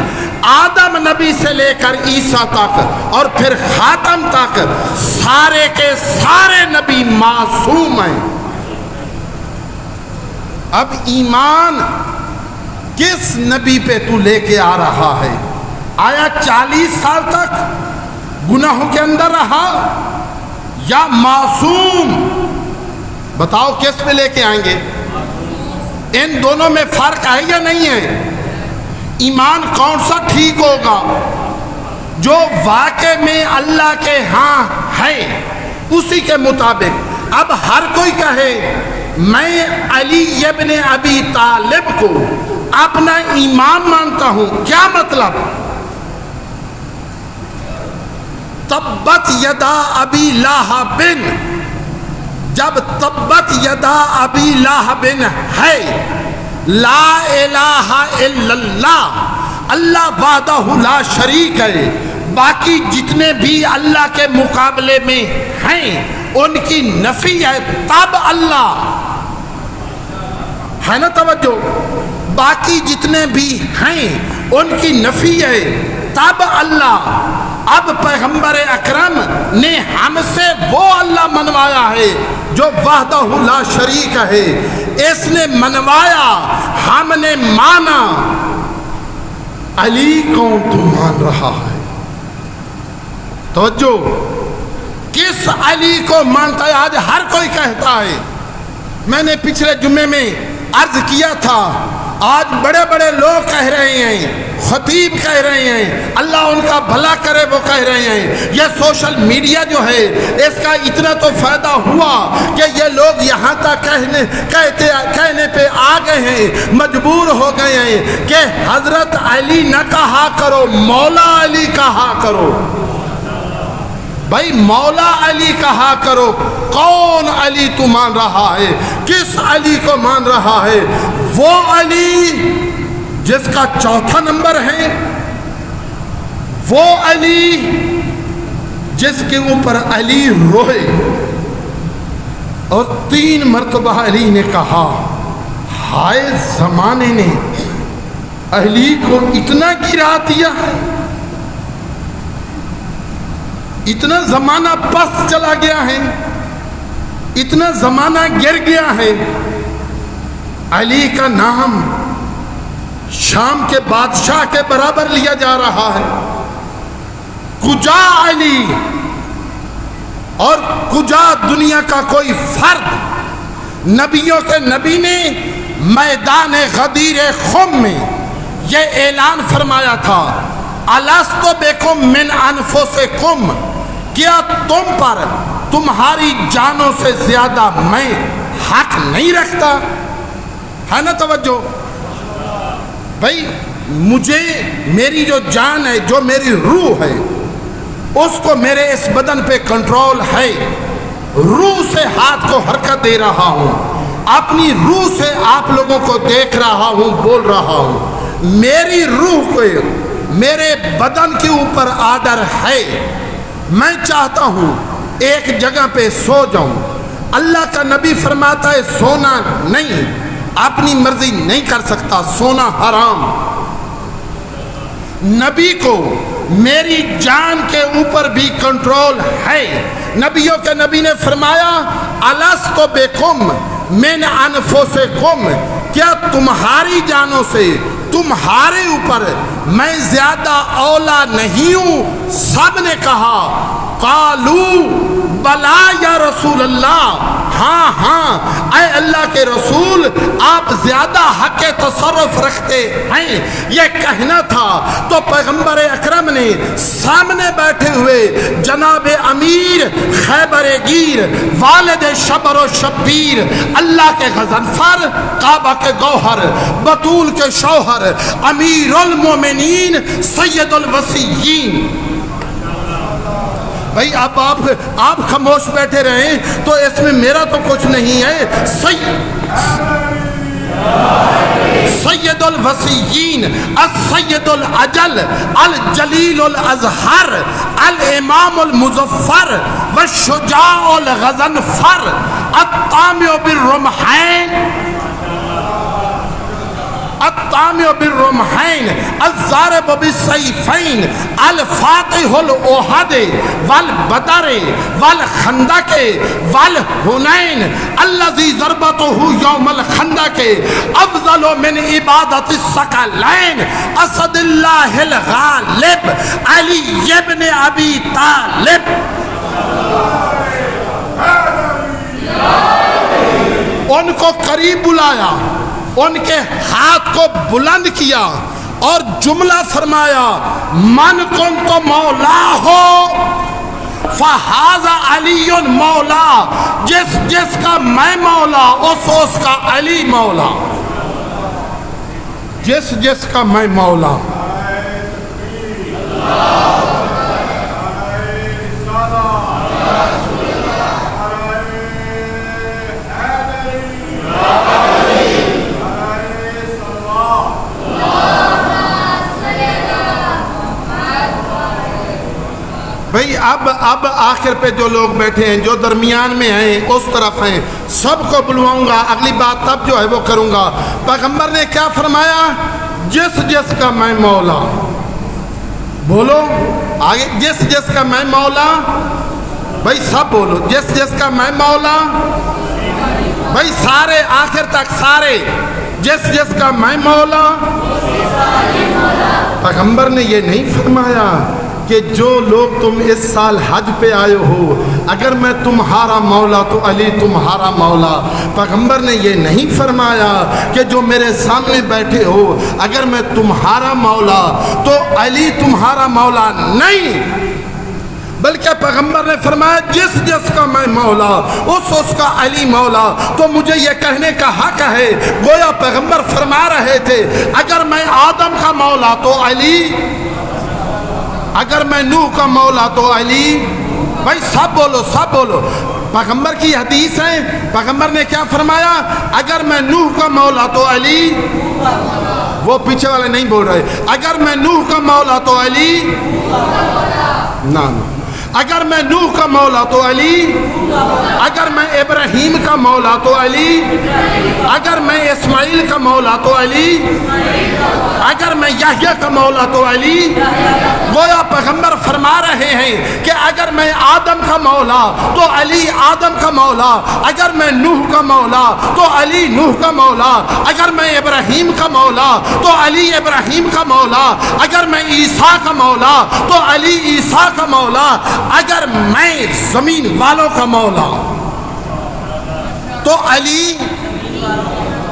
آدم نبی سے لے کر عیسیٰ تک اور پھر خاتم تک سارے کے سارے نبی معصوم ہیں. اب ایمان کس نبی پہ تو لے کے آ رہا ہے؟ آیا 40 سال تک گناہوں کے اندر رہا یا معصوم؟ بتاؤ کس پہ لے کے آئیں گے؟ ان دونوں میں فرق ہے یا نہیں ہے؟ ایمان کون سا ٹھیک ہوگا؟ جو واقع میں اللہ کے ہاں ہے اسی کے مطابق. اب ہر کوئی کہے میں علی ابن ابی طالب کو اپنا امام مانتا ہوں، کیا مطلب؟ تبت یدا ابی لہب، جب تبت یدا ابی لہب ہے، لا الہ الا اللہ، اللہ وحدہ لا شریک ہے، باقی جتنے بھی اللہ کے مقابلے میں ہیں ان کی نفی ہے، تب اللہ ہے نا. توجہ، باقی جتنے بھی ہیں ان کی نفی ہے، تب اللہ. اب پیغمبر اکرم نے ہم سے وہ اللہ منوایا ہے جو وحدہ لا شریک ہے، اس نے منوایا، ہم نے مانا. علی کون تو مان رہا ہے؟ توجہ، کس علی کو مانتا ہے؟ آج ہر کوئی کہتا ہے. میں نے پچھلے جمعے میں عرض کیا تھا، آج بڑے بڑے لوگ کہہ رہے ہیں، خطیب کہہ رہے ہیں، اللہ ان کا بھلا کرے، وہ کہہ رہے ہیں یہ سوشل میڈیا جو ہے اس کا اتنا تو فائدہ ہوا کہ یہ لوگ یہاں تک کہنے پہ آ گئے ہیں، مجبور ہو گئے ہیں کہ حضرت علی نہ کہا کرو، مولا علی کہا کرو. بھائی مولا علی کہا کرو. کون علی تو مان رہا ہے؟ کس علی کو مان رہا ہے؟ وہ علی جس کا 4تھا نمبر ہے، وہ علی جس کے اوپر علی روئے اور 3 مرتبہ علی نے کہا ہائے زمانے نے علی کو اتنا گرا دیا ہے، اتنا زمانہ پس چلا گیا ہے، اتنا زمانہ گر گیا ہے. علی کا نام شام کے بادشاہ کے برابر لیا جا رہا ہے. کجا علی، اور کجا دنیا کا کوئی فرد. نبیوں کے نبی نے میدان غدیر خم میں یہ اعلان فرمایا تھا، الستُ بکم من انفسکم، کیا تم پر تمہاری جانوں سے زیادہ میں حق نہیں رکھتا؟ ہے نا توجہ. بھائی مجھے میری جو جان ہے، جو میری روح ہے، اس کو میرے اس بدن پہ کنٹرول ہے. روح سے ہاتھ کو حرکت دے رہا ہوں، اپنی روح سے آپ لوگوں کو دیکھ رہا ہوں، بول رہا ہوں. میری روح کو میرے بدن کے اوپر آرڈر ہے. میں چاہتا ہوں ایک جگہ پہ سو جاؤں. اللہ کا نبی فرماتا ہے سونا نہیں، اپنی مرضی نہیں کر سکتا، سونا حرام. نبی کو میری جان کے اوپر بھی کنٹرول ہے. نبیوں کے نبی نے فرمایا الستو بکم من انفسکم، کیا تمہاری جانوں سے تمہارے اوپر میں زیادہ اولا نہیں ہوں؟ سب نے کہا قالو بلا یا رسول اللہ، ہاں ہاں اے اللہ کے رسول آپ زیادہ حق تصرف رکھتے ہیں، یہ کہنا تھا. تو پیغمبر اکرم نے سامنے بیٹھے ہوئے جناب امیر خیبر گیر، والد شبر و شبیر، اللہ کے غضنفر، کعبہ کے گوہر، بطول کے شوہر، امیر المومنین، سید الوصیین. بھائی اب آپ خاموش بیٹھے رہیں تو اس میں میرا تو کچھ نہیں ہے. سید الوصیین، السید الاجل، الجلیل الازہر، الامام المظفر، والشجاع الغضنفر، الطامع بالرمحین، الطامع بالرمحین، الضارب بالسیفین، الفاتح الاحد والبدر والخندق والحنین، الذی ضربته یوم الخندق افضل من عبادت الثقلین، اسد اللہ الغالب، علی ابن ابی طالب. ان کو قریب بلایا، ان کے ہاتھ کو بلند کیا اور جملہ فرمایا من کنت مولا ہو فہذا علی مولا، جس کا میں مولا اس کا علی مولا، جس کا میں مولا. بھئی اب آخر پہ جو لوگ بیٹھے ہیں، جو درمیان میں ہیں، اس طرف ہیں، سب کو بلواؤں گا. اگلی بات تب جو ہے وہ کروں گا. پیغمبر نے کیا فرمایا؟ جس کا میں مولا. بولو آگے، جس کا میں مولا. بھئی سب بولو، جس کا میں مولا. بھئی سارے آخر تک سارے، جس کا میں مولا. پیغمبر نے یہ نہیں فرمایا کہ جو لوگ تم اس سال حج پہ آئے ہو، اگر میں تمہارا مولا تو علی تمہارا مولا. پیغمبر نے یہ نہیں فرمایا کہ جو میرے سامنے بیٹھے ہو اگر میں تمہارا مولا تو علی تمہارا مولا. نہیں، بلکہ پیغمبر نے فرمایا جس کا میں مولا اس کا علی مولا. تو مجھے یہ کہنے کا حق ہے، گویا پیغمبر فرما رہے تھے اگر میں آدم کا مولا تو علی، اگر میں نوح کا مولا تو علی. بھائی سب بولو، سب بولو. پیغمبر کی حدیث ہے، پیغمبر نے کیا فرمایا؟ اگر میں نوح کا مولا تو علی. وہ پیچھے والے نہیں بول رہے. اگر میں نوح کا مولا تو علی، نہ اگر میں نوح کا مولا تو علی، اگر میں ابراہیم کا مولا تو علی، اگر میں اسماعیل کا مولا تو علی، اگر میں یحییٰ کا مولا تو علی. گویا پیغمبر فرما رہے ہیں کہ اگر میں آدم کا مولا تو علی آدم کا مولا، اگر میں نوح کا مولا تو علی نوح کا مولا، اگر میں ابراہیم کا مولا تو علی ابراہیم کا مولا، اگر میں عیسیٰ کا مولا تو علی عیسیٰ کا مولا، اگر میں زمین والوں کا مولا تو علی،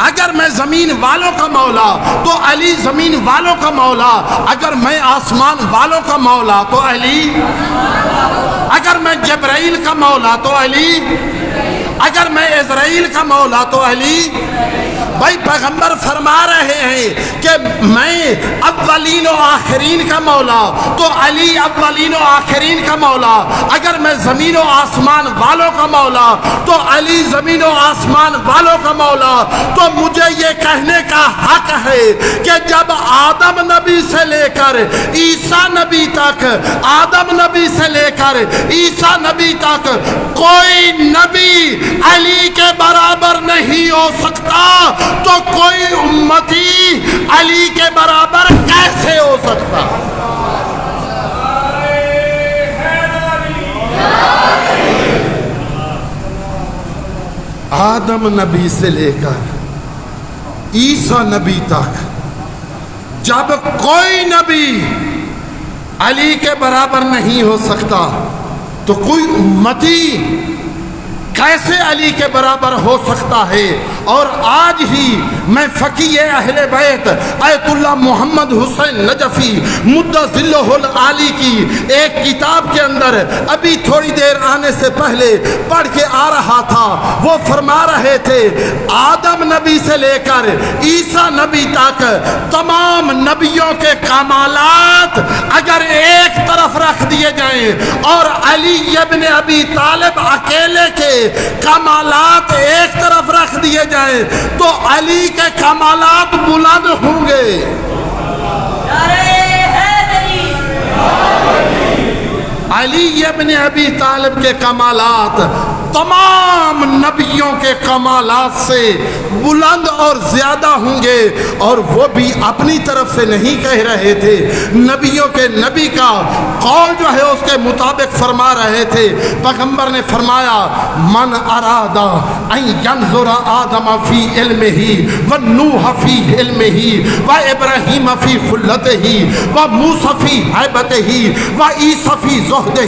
اگر میں زمین والوں کا مولا تو علی زمین والوں کا مولا، اگر میں آسمان والوں کا مولا تو علی، اگر میں جبرائیل کا مولا تو علی، اگر میں عزرائیل کا مولا تو علی. بھائی پیغمبر فرما رہے ہیں کہ میں اولین و آخرین کا مولا تو علی اولین و آخرین کا مولا، اگر میں زمین و آسمان والوں کا مولا تو علی زمین و آسمان والوں کا مولا۔ تو مجھے یہ کہنے کا حق ہے کہ جب آدم نبی سے لے کر عیسیٰ نبی تک، آدم نبی سے لے کر عیسیٰ نبی تک کوئی نبی علی کے برابر نہیں ہو سکتا، تو کوئی امتی علی کے برابر کیسے ہو سکتا؟ آدم نبی سے لے کر عیسیٰ نبی تک جب کوئی نبی علی کے برابر نہیں ہو سکتا تو کوئی امتی کیسے علی کے برابر ہو سکتا ہے؟ اور آج ہی میں فقیہ اہل بیت آیت اللہ محمد حسین نجفی مدّ ظلہ العالی کی ایک کتاب کے اندر ابھی تھوڑی دیر آنے سے پہلے پڑھ کے آ رہا تھا، وہ فرما رہے تھے آدم نبی سے لے کر عیسیٰ نبی تک تمام نبیوں کے کمالات اگر ایک طرف رکھ دیے جائیں اور علی ابن ابی طالب اکیلے کے کمالات ایک طرف رکھ دیے جائیں تو علی کے کمالات بلند ہوں گے۔ علی ابن ابی طالب کے کمالات تمام نبیوں کے کمالات سے بلند اور زیادہ ہوں گے، اور وہ بھی اپنی طرف سے نہیں کہہ رہے تھے، نبیوں کے نبی کا قول جو ہے اس کے مطابق فرما رہے تھے۔ پیغمبر نے فرمایا من ارادہ ان ینظر آدم فی علمہ ونوح فی علمہ وابراہیم فی خلتہ وموسیٰ فی ہیبتہ وعیسیٰ فی زہدہ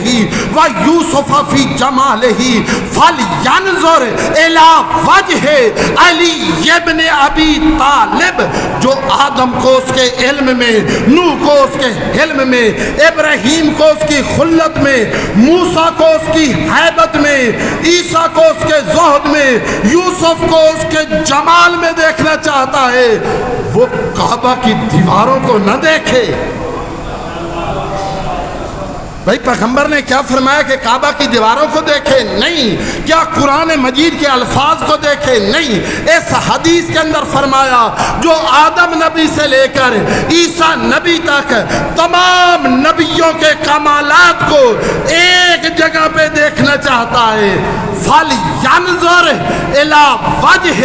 ویوسف فی جمالہ فَلْيَنْظُرْ إِلَىٰ وَجْهِ علی ابن ابی طالب، جو آدم کو اس کے علم میں، نوح کو اس کے علم میں، ابراہیم کو اس کی خلت میں، موسیٰ کو اس کی حیبت میں، عیسیٰ کو اس کے زہد میں، یوسف کو اس کے جمال میں دیکھنا چاہتا ہے، وہ کعبہ کی دیواروں کو نہ دیکھے۔ بھائی پیغمبر نے کیا فرمایا کہ کعبہ کی دیواروں کو دیکھے؟ نہیں۔ کیا قرآن مجید کے الفاظ کو دیکھے؟ نہیں۔ اس حدیث کے اندر فرمایا جو آدم نبی سے لے کر عیسیٰ نبی تک تمام نبیوں کے کمالات کو ایک جگہ پہ دیکھنا چاہتا ہے، فَلْيَنْظُرْ إِلَىٰ وَجْهِ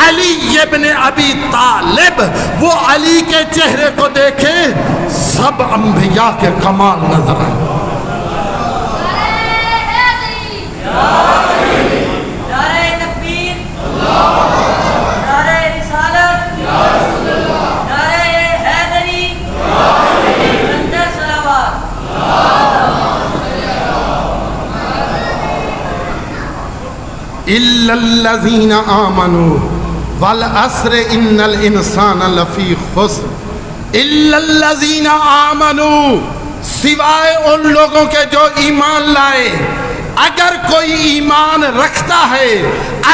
علی ابن ابی طالب، وہ علی کے چہرے کو دیکھے، سب انبیاء کے کمال نظر آئے۔ إِلَّا الَّذِينَ آمَنُوا وَالْعَصْرِ إِنَّ الْإِنسَانَ لَفِي خُسْرٍ إِلَّا الَّذِينَ آمَنُوا، سوائے ان لوگوں کے جو ایمان لائے۔ اگر کوئی ایمان رکھتا ہے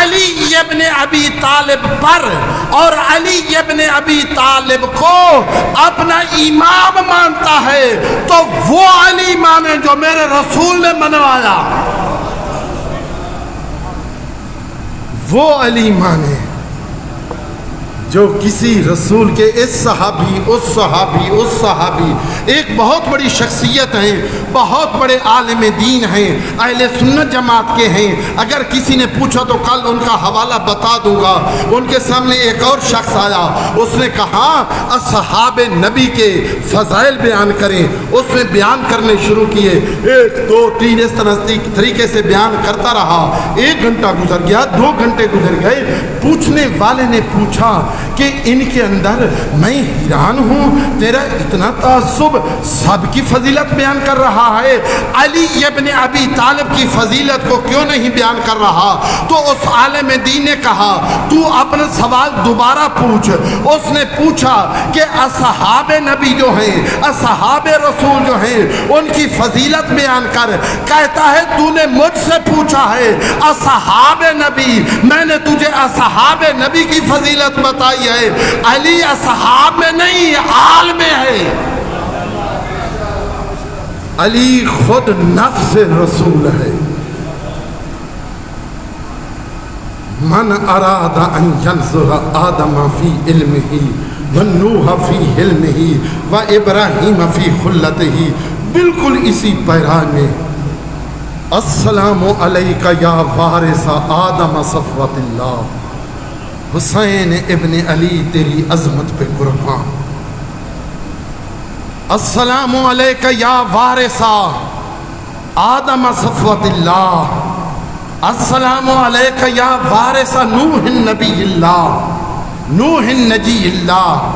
علی ابن ابی طالب پر اور علی ابن ابی طالب کو اپنا امام مانتا ہے تو وہ علی مانے جو میرے رسول نے منوایا، وہ علی مانے جو کسی رسول کے اس صحابی اس صحابی اس صحابی، ایک بہت بڑی شخصیت ہیں، بہت بڑے عالم دین ہیں، اہل سنت جماعت کے ہیں۔ اگر کسی نے پوچھا تو کل ان کا حوالہ بتا دوں گا۔ ان کے سامنے ایک اور شخص آیا، اس نے کہا اصحاب نبی کے فضائل بیان کریں۔ اس نے بیان کرنے شروع کیے، 1 2 3 اس طریقے سے بیان کرتا رہا۔ 1 گھنٹہ گزر گیا، 2 گھنٹے گزر گئے۔ پوچھنے والے نے پوچھا کہ ان کے اندر میں حیران ہوں، تیرا اتنا تعصب، سب کی فضیلت بیان کر رہا ہے، علی ابن ابی طالب کی فضیلت کو کیوں نہیں بیان کر رہا؟ تو اس عالم دین نے کہا تو اپنا سوال دوبارہ پوچھ۔ اس نے پوچھا کہ اصحاب نبی جو ہیں، اصحاب رسول جو ہیں، ان کی فضیلت بیان کر۔ کہتا ہے تو نے مجھ سے پوچھا ہے اصحاب نبی، میں نے تجھے اصحاب نبی کی فضیلت بتائی ہے، علی اصحاب میں نہیں آل میں ہے، علی خود نفس رسول ہے۔ من اراد ان ينظر آدم فی علمہ ونوح فی حلمہ وابراہیم فی خلتہ، بالکل اسی پیران میں السلام علیکہ یا وارث آدم صفوت اللہ، حسین ابن علی تیری عظمت پہ قربان، السلام علیکہ یا وارث آدم صفوت اللہ، السلام علیکہ یا وارث نوح النبی اللہ، نوح النجی اللہ،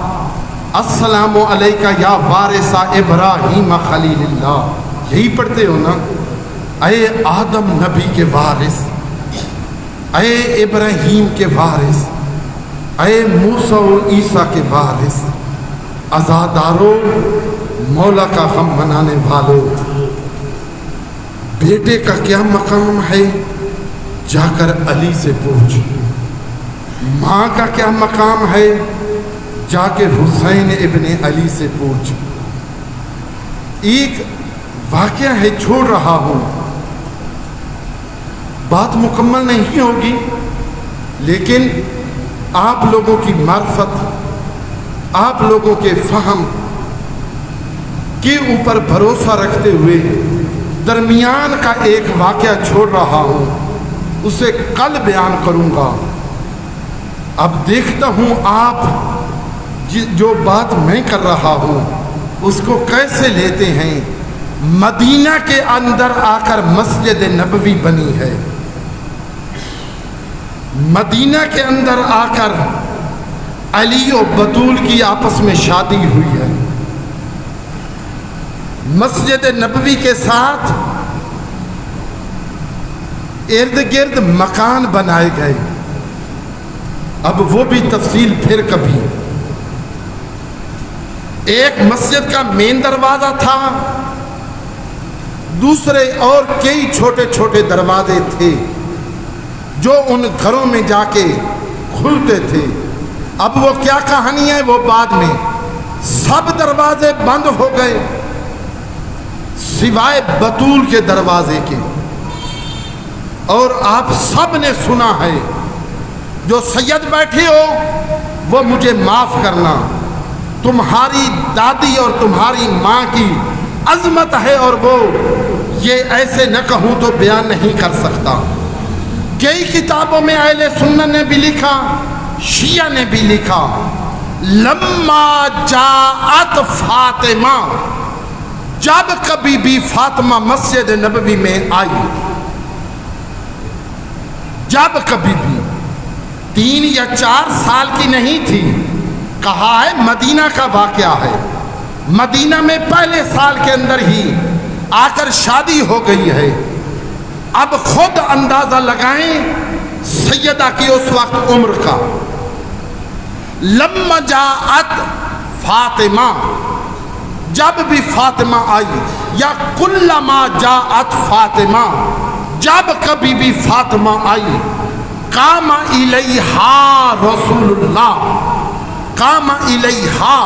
السلام علیکہ یا وارث ابراہیم خلیل اللہ۔ یہی پڑھتے ہو نا؟ اے آدم نبی کے وارث، اے ابراہیم کے وارث، اے موسیٰ و عیسیٰ کے وارث، عزادارو مولا کا غم منانے والو، بیٹے کا کیا مقام ہے جا کر علی سے پوچھ، ماں کا کیا مقام ہے جا کے حسین ابن علی سے پوچھ۔ ایک واقعہ ہے، چھوڑ رہا ہوں، بات مکمل نہیں ہوگی، لیکن آپ لوگوں کی معرفت، آپ لوگوں کے فہم کے اوپر بھروسہ رکھتے ہوئے درمیان کا ایک واقعہ چھوڑ رہا ہوں، اسے کل بیان کروں گا۔ اب دیکھتا ہوں آپ جو بات میں کر رہا ہوں اس کو کیسے لیتے ہیں۔ مدینہ کے اندر آ کر مسجد نبوی بنی ہے، مدینہ کے اندر آ کر علی و بطول کی آپس میں شادی ہوئی ہے، مسجد نبوی کے ساتھ ارد گرد مکان بنائے گئے، اب وہ بھی تفصیل پھر کبھی۔ ایک مسجد کا مین دروازہ تھا، دوسرے اور کئی چھوٹے چھوٹے دروازے تھے جو ان گھروں میں جا کے کھلتے تھے۔ اب وہ کیا کہانی ہے وہ بعد میں، سب دروازے بند ہو گئے سوائے بطول کے دروازے کے۔ اور آپ سب نے سنا ہے، جو سید بیٹھے ہو وہ مجھے معاف کرنا، تمہاری دادی اور تمہاری ماں کی عظمت ہے اور وہ یہ ایسے نہ کہوں تو بیان نہیں کر سکتا۔ کئی کتابوں میں اہل سنت نے بھی لکھا، شیعہ نے بھی لکھا، لما جاءت فاطمہ، جب کبھی بھی فاطمہ مسجد نبوی میں آئی، جب کبھی بھی 3 یا 4 سال کی نہیں تھی، کہا ہے مدینہ کا واقعہ ہے، مدینہ میں پہلے سال کے اندر ہی آ کر شادی ہو گئی ہے۔ اب خود اندازہ لگائیں سیدہ کی اس وقت عمر کا۔ لما جاءت فاطمہ، جب بھی فاطمہ آئی، یا کلما جاءت فاطمہ، جب کبھی بھی فاطمہ آئی، قام الیہا رسول اللہ، قام الیہا،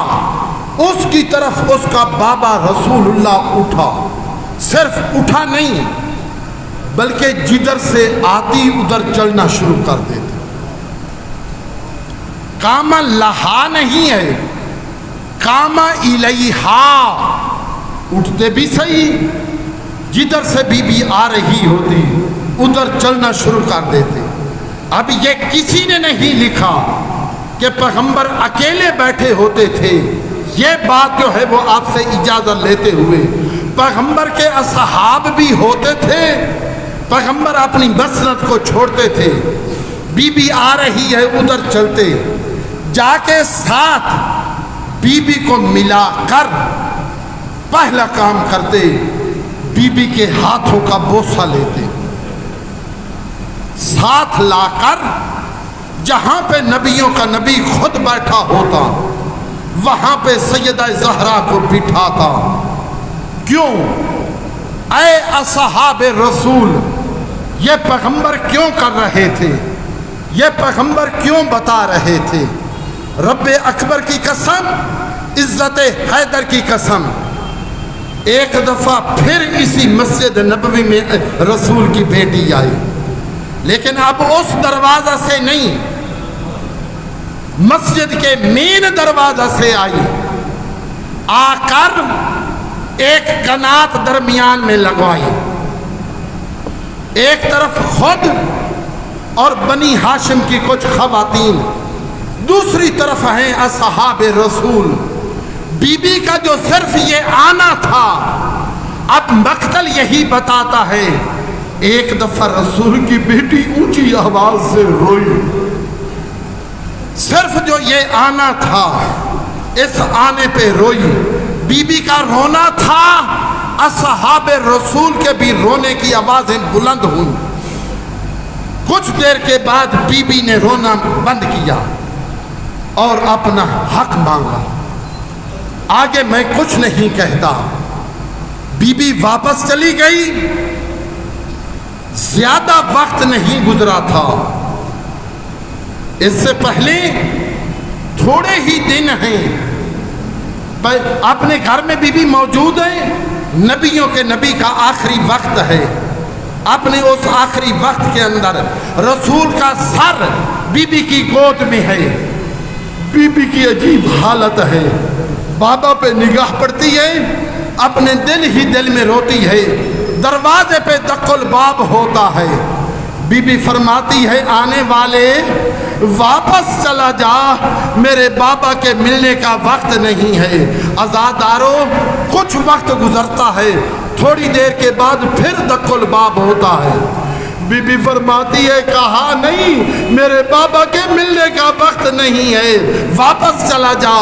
اس کی طرف اس کا بابا رسول اللہ اٹھا، صرف اٹھا نہیں بلکہ جدھر سے آتی ادھر چلنا شروع کر دیتے۔ قام لہا نہیں ہے، قام الیہا، اٹھتے بھی صحیح، جدھر سے بی بی آ رہی ہوتی ادھر چلنا شروع کر دیتے۔ اب یہ کسی نے نہیں لکھا کہ پیغمبر اکیلے بیٹھے ہوتے تھے، یہ بات جو ہے وہ آپ سے اجازت لیتے ہوئے پیغمبر کے اصحاب بھی ہوتے تھے، پیغمبر اپنی مسند کو چھوڑتے تھے، بی بی آ رہی ہے ادھر چلتے، جا کے ساتھ بی بی کو ملا کر پہلا کام کرتے، بی بی کے ہاتھوں کا بوسہ لیتے، ساتھ لا کر جہاں پہ نبیوں کا نبی خود بیٹھا ہوتا وہاں پہ سیدہ زہرا کو بٹھاتا۔ کیوں؟ اے اصحاب رسول، یہ پیغمبر کیوں کر رہے تھے؟ یہ پیغمبر کیوں بتا رہے تھے؟ رب اکبر کی قسم، عزت حیدر کی قسم، ایک دفعہ پھر اسی مسجد نبوی میں رسول کی بیٹی آئی، لیکن اب اس دروازہ سے نہیں، مسجد کے مین دروازہ سے آئی، آ کر ایک قنات درمیان میں لگوائی، ایک طرف خود اور بنی ہاشم کی کچھ خواتین، دوسری طرف ہیں اصحاب رسول۔ بی بی کا جو صرف یہ آنا تھا، اب مقتل یہی بتاتا ہے، ایک دفعہ رسول کی بیٹی اونچی آواز سے روئی۔ صرف جو یہ آنا تھا، اس آنے پہ روئی۔ بی بی کا رونا تھا، اصحاب رسول کے بھی رونے کی آوازیں بلند ہوئیں۔ کچھ دیر کے بعد بی بی نے رونا بند کیا اور اپنا حق مانگا۔ آگے میں کچھ نہیں کہتا، بی بی واپس چلی گئی۔ زیادہ وقت نہیں گزرا تھا، اس سے پہلے تھوڑے ہی دن ہیں، اپنے گھر میں بی بی موجود ہے، نبیوں کے نبی کا آخری وقت ہے۔ اپنے اس آخری وقت کے اندر رسول کا سر بی بی کی گود میں ہے، بی بی کی عجیب حالت ہے، بابا پہ نگاہ پڑتی ہے، اپنے دل ہی دل میں روتی ہے۔ دروازے پہ دق الباب ہوتا ہے، بی بی فرماتی ہے آنے والے واپس چلا جا، میرے بابا کے ملنے کا وقت نہیں ہے۔ عزادارو، کچھ وقت گزرتا ہے، تھوڑی دیر کے بعد پھر دق الباب ہوتا ہے۔ بی بی فرماتی ہے کہا نہیں، میرے بابا کے ملنے کا وقت نہیں ہے، واپس چلا جا۔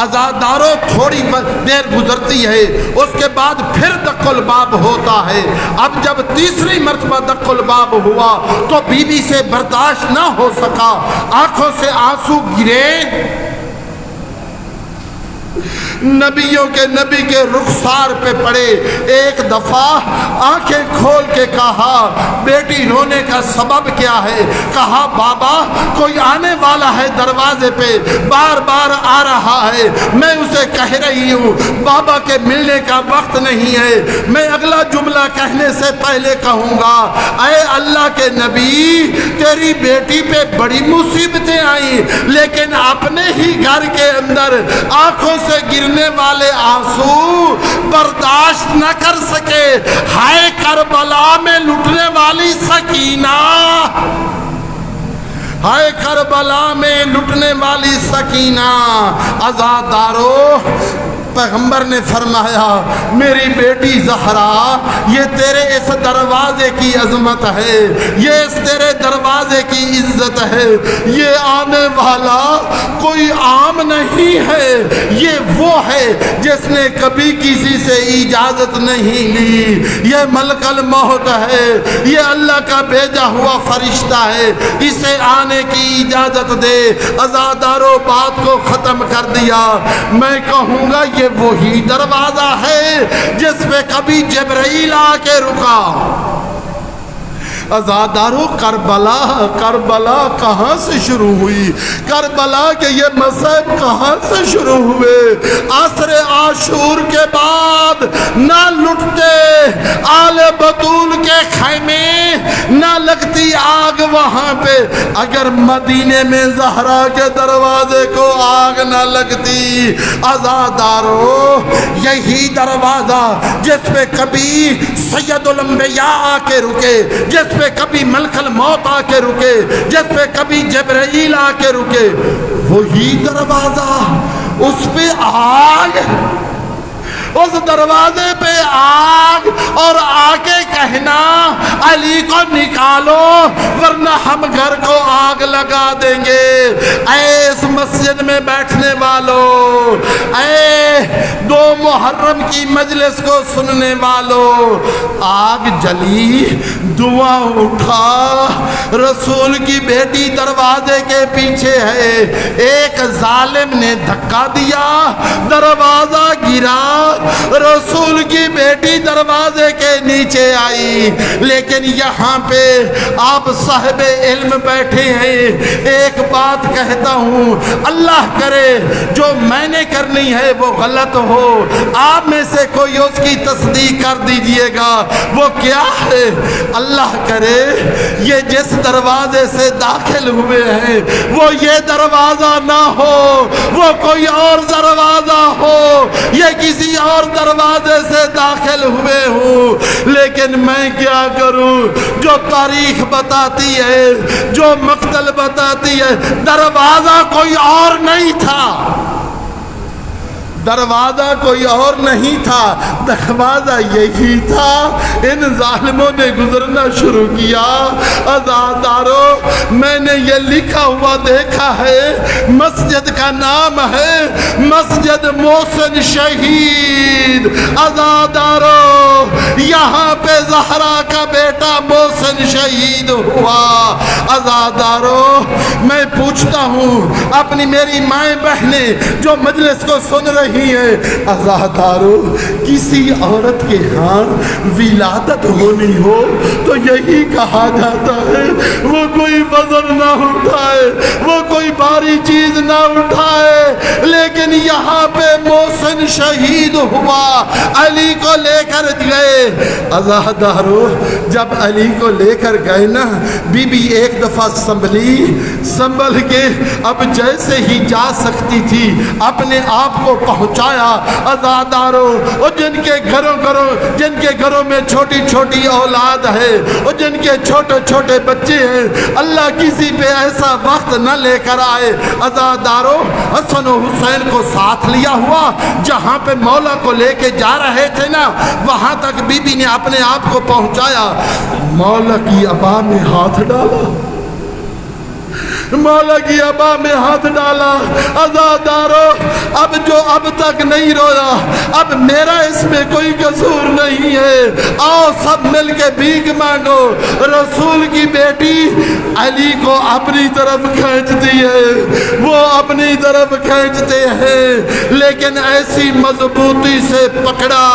عزادارو، تھوڑی دیر گزرتی ہے، اس کے بعد پھر دق الباب ہوتا ہے۔ اب جب تیسری مرتبہ دق الباب ہوا تو بی بی سے برداشت نہ ہو سکا، آنکھوں سے آنسو گرے، نبیوں کے نبی کے رخسار پہ پڑے۔ ایک دفعہ آنکھیں کھول کے کہا بیٹی رونے کا سبب کیا ہے؟ کہا بابا کوئی آنے والا ہے دروازے پہ، بار بار آ رہا ہے، میں اسے کہہ رہی ہوں بابا کے ملنے کا وقت نہیں ہے۔ میں اگلا جملہ کہنے سے پہلے کہوں گا اے اللہ کے نبی، تیری بیٹی پہ بڑی مصیبتیں آئیں، لیکن اپنے ہی گھر کے اندر آنکھوں سے گرنے والے آنسو برداشت نہ کر سکے۔ ہائے کربلا میں لٹنے والی سکینہ، ہائے کربلا میں لٹنے والی سکینہ۔ عزادارو، پیغمبر نے فرمایا میری بیٹی زہرا، یہ تیرے اس دروازے کی عظمت ہے، یہ اس تیرے دروازے کی عزت ہے۔ یہ آنے والا کوئی عام نہیں ہے، یہ وہ ہے جس نے کبھی کسی سے اجازت نہیں لی، یہ ملک الموت ہے، یہ اللہ کا بھیجا ہوا فرشتہ ہے، اسے آنے کی اجازت دے۔ عزادارو، بات کو ختم کر دیا۔ میں کہوں گا یہ وہی دروازہ ہے جس پہ کبھی جبرائیل آ کے رکا۔ عزادارو، کربلا کہاں سے شروع ہوئی؟ کربلا کے یہ مصائب کہاں سے شروع ہوئے؟ عصر عاشور کے بعد نہ لٹتے آل بطول کے خیمے، نہ لگتی آگ وہاں پہ۔ اگر مدینے میں زہرا کے دروازے کو آگ نہ لگتی، عزادارو، یہی دروازہ جس پہ کبھی سید الانبیاء آ کے رکے، جس پہ کبھی ملک الموت آ کے رکے، جس پہ کبھی جبرائیل آ کے رکے، وہی دروازہ، اس پہ آگ، اس دروازے پہ آگ، اور آگے کہنا علی کو نکالو ورنہ ہم گھر کو آگ لگا دیں گے۔ اے اس مسجد میں بیٹھنے والوں، اے 2 محرم کی مجلس کو سننے والوں، آگ جلی، دھواں اٹھا، رسول کی بیٹی دروازے کے پیچھے ہے، ایک ظالم نے دھکا دیا، دروازہ گرا، رسول کی بیٹی دروازے کے نیچے آئی۔ لیکن یہاں پہ آپ صاحب علم بیٹھے ہیں، ایک بات کہتا ہوں، اللہ کرے جو میں نے کرنی ہے وہ غلط ہو، آپ میں سے کوئی اس کی تصدیق کر دیجئے گا۔ وہ کیا ہے؟ اللہ کرے یہ جس دروازے سے داخل ہوئے ہیں وہ یہ دروازہ نہ ہو، وہ کوئی اور دروازہ ہو، یہ کسی اور دروازے سے داخل ہوئے ہوں۔ لیکن میں کیا کروں؟ جو تاریخ بتاتی ہے، جو مقتل بتاتی ہے، دروازہ کوئی اور نہیں تھا، دروازہ کوئی اور نہیں تھا، دروازہ یہی تھا۔ ان ظالموں نے گزرنا شروع کیا۔ عزادارو میں نے یہ لکھا ہوا دیکھا ہے، مسجد کا نام ہے مسجد محسن شہید۔ عزادارو یہاں پہ زہرا کا بیٹا محسن شہید ہوا۔ عزادارو میں پوچھتا ہوں اپنی میری مائیں بہنیں جو مجلس کو سن رہی ہے، عزادارو کسی عورت کے ہاں ولادت ہونی ہو تو یہی کہا جاتا ہے وہ کوئی وزن نہ اٹھائے، وہ کوئی بھاری چیز نہ اٹھائے۔ لیکن یہاں پہ محسن شہید ہوا، علی کو لے کر گئے۔ عزادارو جب علی کو لے کر گئے نا، بی بی ایک دفعہ سنبھل کے اب جیسے ہی جا سکتی تھی اپنے آپ کو پہنچایا۔ عزادارو اور جن کے گھروں میں چھوٹی چھوٹی اولاد ہے اور جن کے چھوٹے چھوٹے بچے ہیں، اللہ کسی پہ ایسا وقت نہ لے کر آئے۔ عزادارو حسن و حسین کو ساتھ لیا ہوا، جہاں پہ مولا کو لے کے جا رہے تھے نا، وہاں تک بی بی نے اپنے آپ کو پہنچایا۔ مولا کی ابا میں ہاتھ ڈالا، مولا کی ابا میں ہاتھ ڈالا۔ عزادارو اب جو اب تک نہیں رویا، اب میرا اس میں کوئی قصور نہیں ہے، آؤ سب مل کے بھیک مانگو۔ رسول کی بیٹی علی کو اپنی طرف کھینچتی ہے، وہ اپنی طرف کھینچتے ہیں، لیکن ایسی مضبوطی سے پکڑا،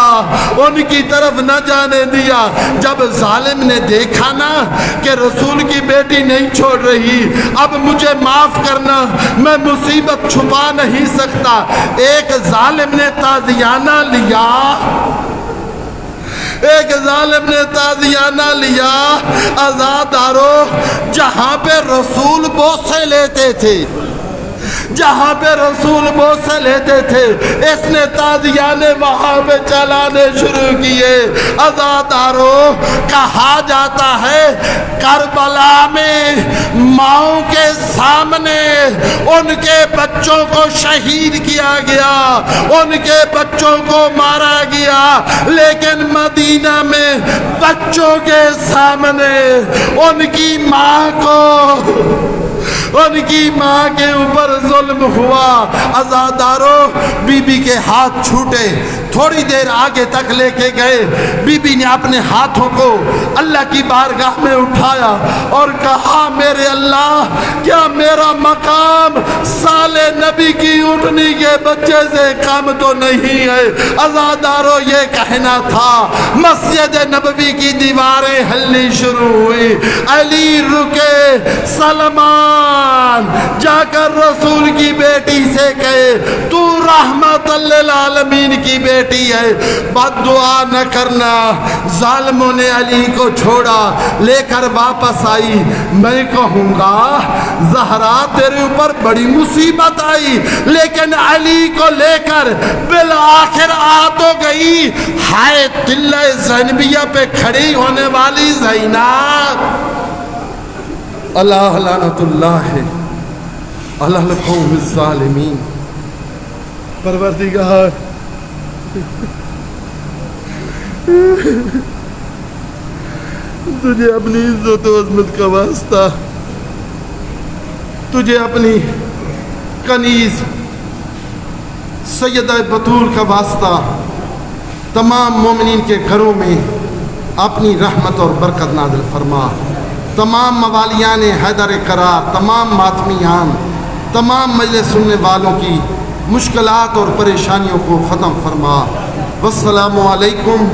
ان کی طرف نہ جانے دیا۔ جب ظالم نے دیکھا نا کہ رسول کی بیٹی نہیں چھوڑ رہی، اب مجھے معاف کرنا، میں مصیبت چھپا نہیں سکتا، ایک ظالم نے تازیانہ لیا، ایک ظالم نے تازیانہ لیا۔ عزادارو جہاں پہ رسول بوسے لیتے تھے، جہاں پہ رسول بوسے لیتے تھے، اس نے تازیانے وہاں پہ چلانے شروع کیے۔ عزادارو کہا جاتا ہے کربلا میں ماؤں کے سامنے ان کے بچوں کو شہید کیا گیا، ان کے بچوں کو مارا گیا، لیکن مدینہ میں بچوں کے سامنے ان کی ماں کو، ان کی ماں کے اوپر ظلم ہوا۔ عزادارو بی بی کے ہاتھ چھوٹے، تھوڑی دیر آگے تک لے کے گئے، بی بی نے اپنے ہاتھوں کو اللہ کی بارگاہ میں اٹھایا اور کہا میرے اللہ کیا میرا مقام سال نبی کی اٹھنی کے بچے سے کم تو نہیں ہے؟ عزادارو یہ کہنا تھا، مسجد نبوی کی دیواریں ہلنی شروع ہوئی، علی رکے، سلمان جا کر رسول کی بیٹی سے کہے تو رحمت للعالمین کی بیٹی ہے، بد دعا نہ کرنا۔ ظالموں نے علی کو چھوڑا، لے کر واپس آئی۔ میں کہوں گا زہرا تیرے اوپر بڑی مصیبت آئی، لیکن علی کو لے کر بالآخر آ تو گئی۔ ہائے تلہ زینبیہ پہ کھڑی ہونے والی زینب، اللہ لعنت اللہ ہے علی القوم الظالمین۔ پروردگار تجھے اپنی عزت و عظمت کا واسطہ، تجھے اپنی کنیز سیدہ بطول کا واسطہ، تمام مومنین کے گھروں میں اپنی رحمت اور برکت نازل فرما۔ تمام موالیان حیدر قرار، تمام ماتمیان، تمام مجلس سننے والوں کی مشکلات اور پریشانیوں کو ختم فرما۔ والسلام علیکم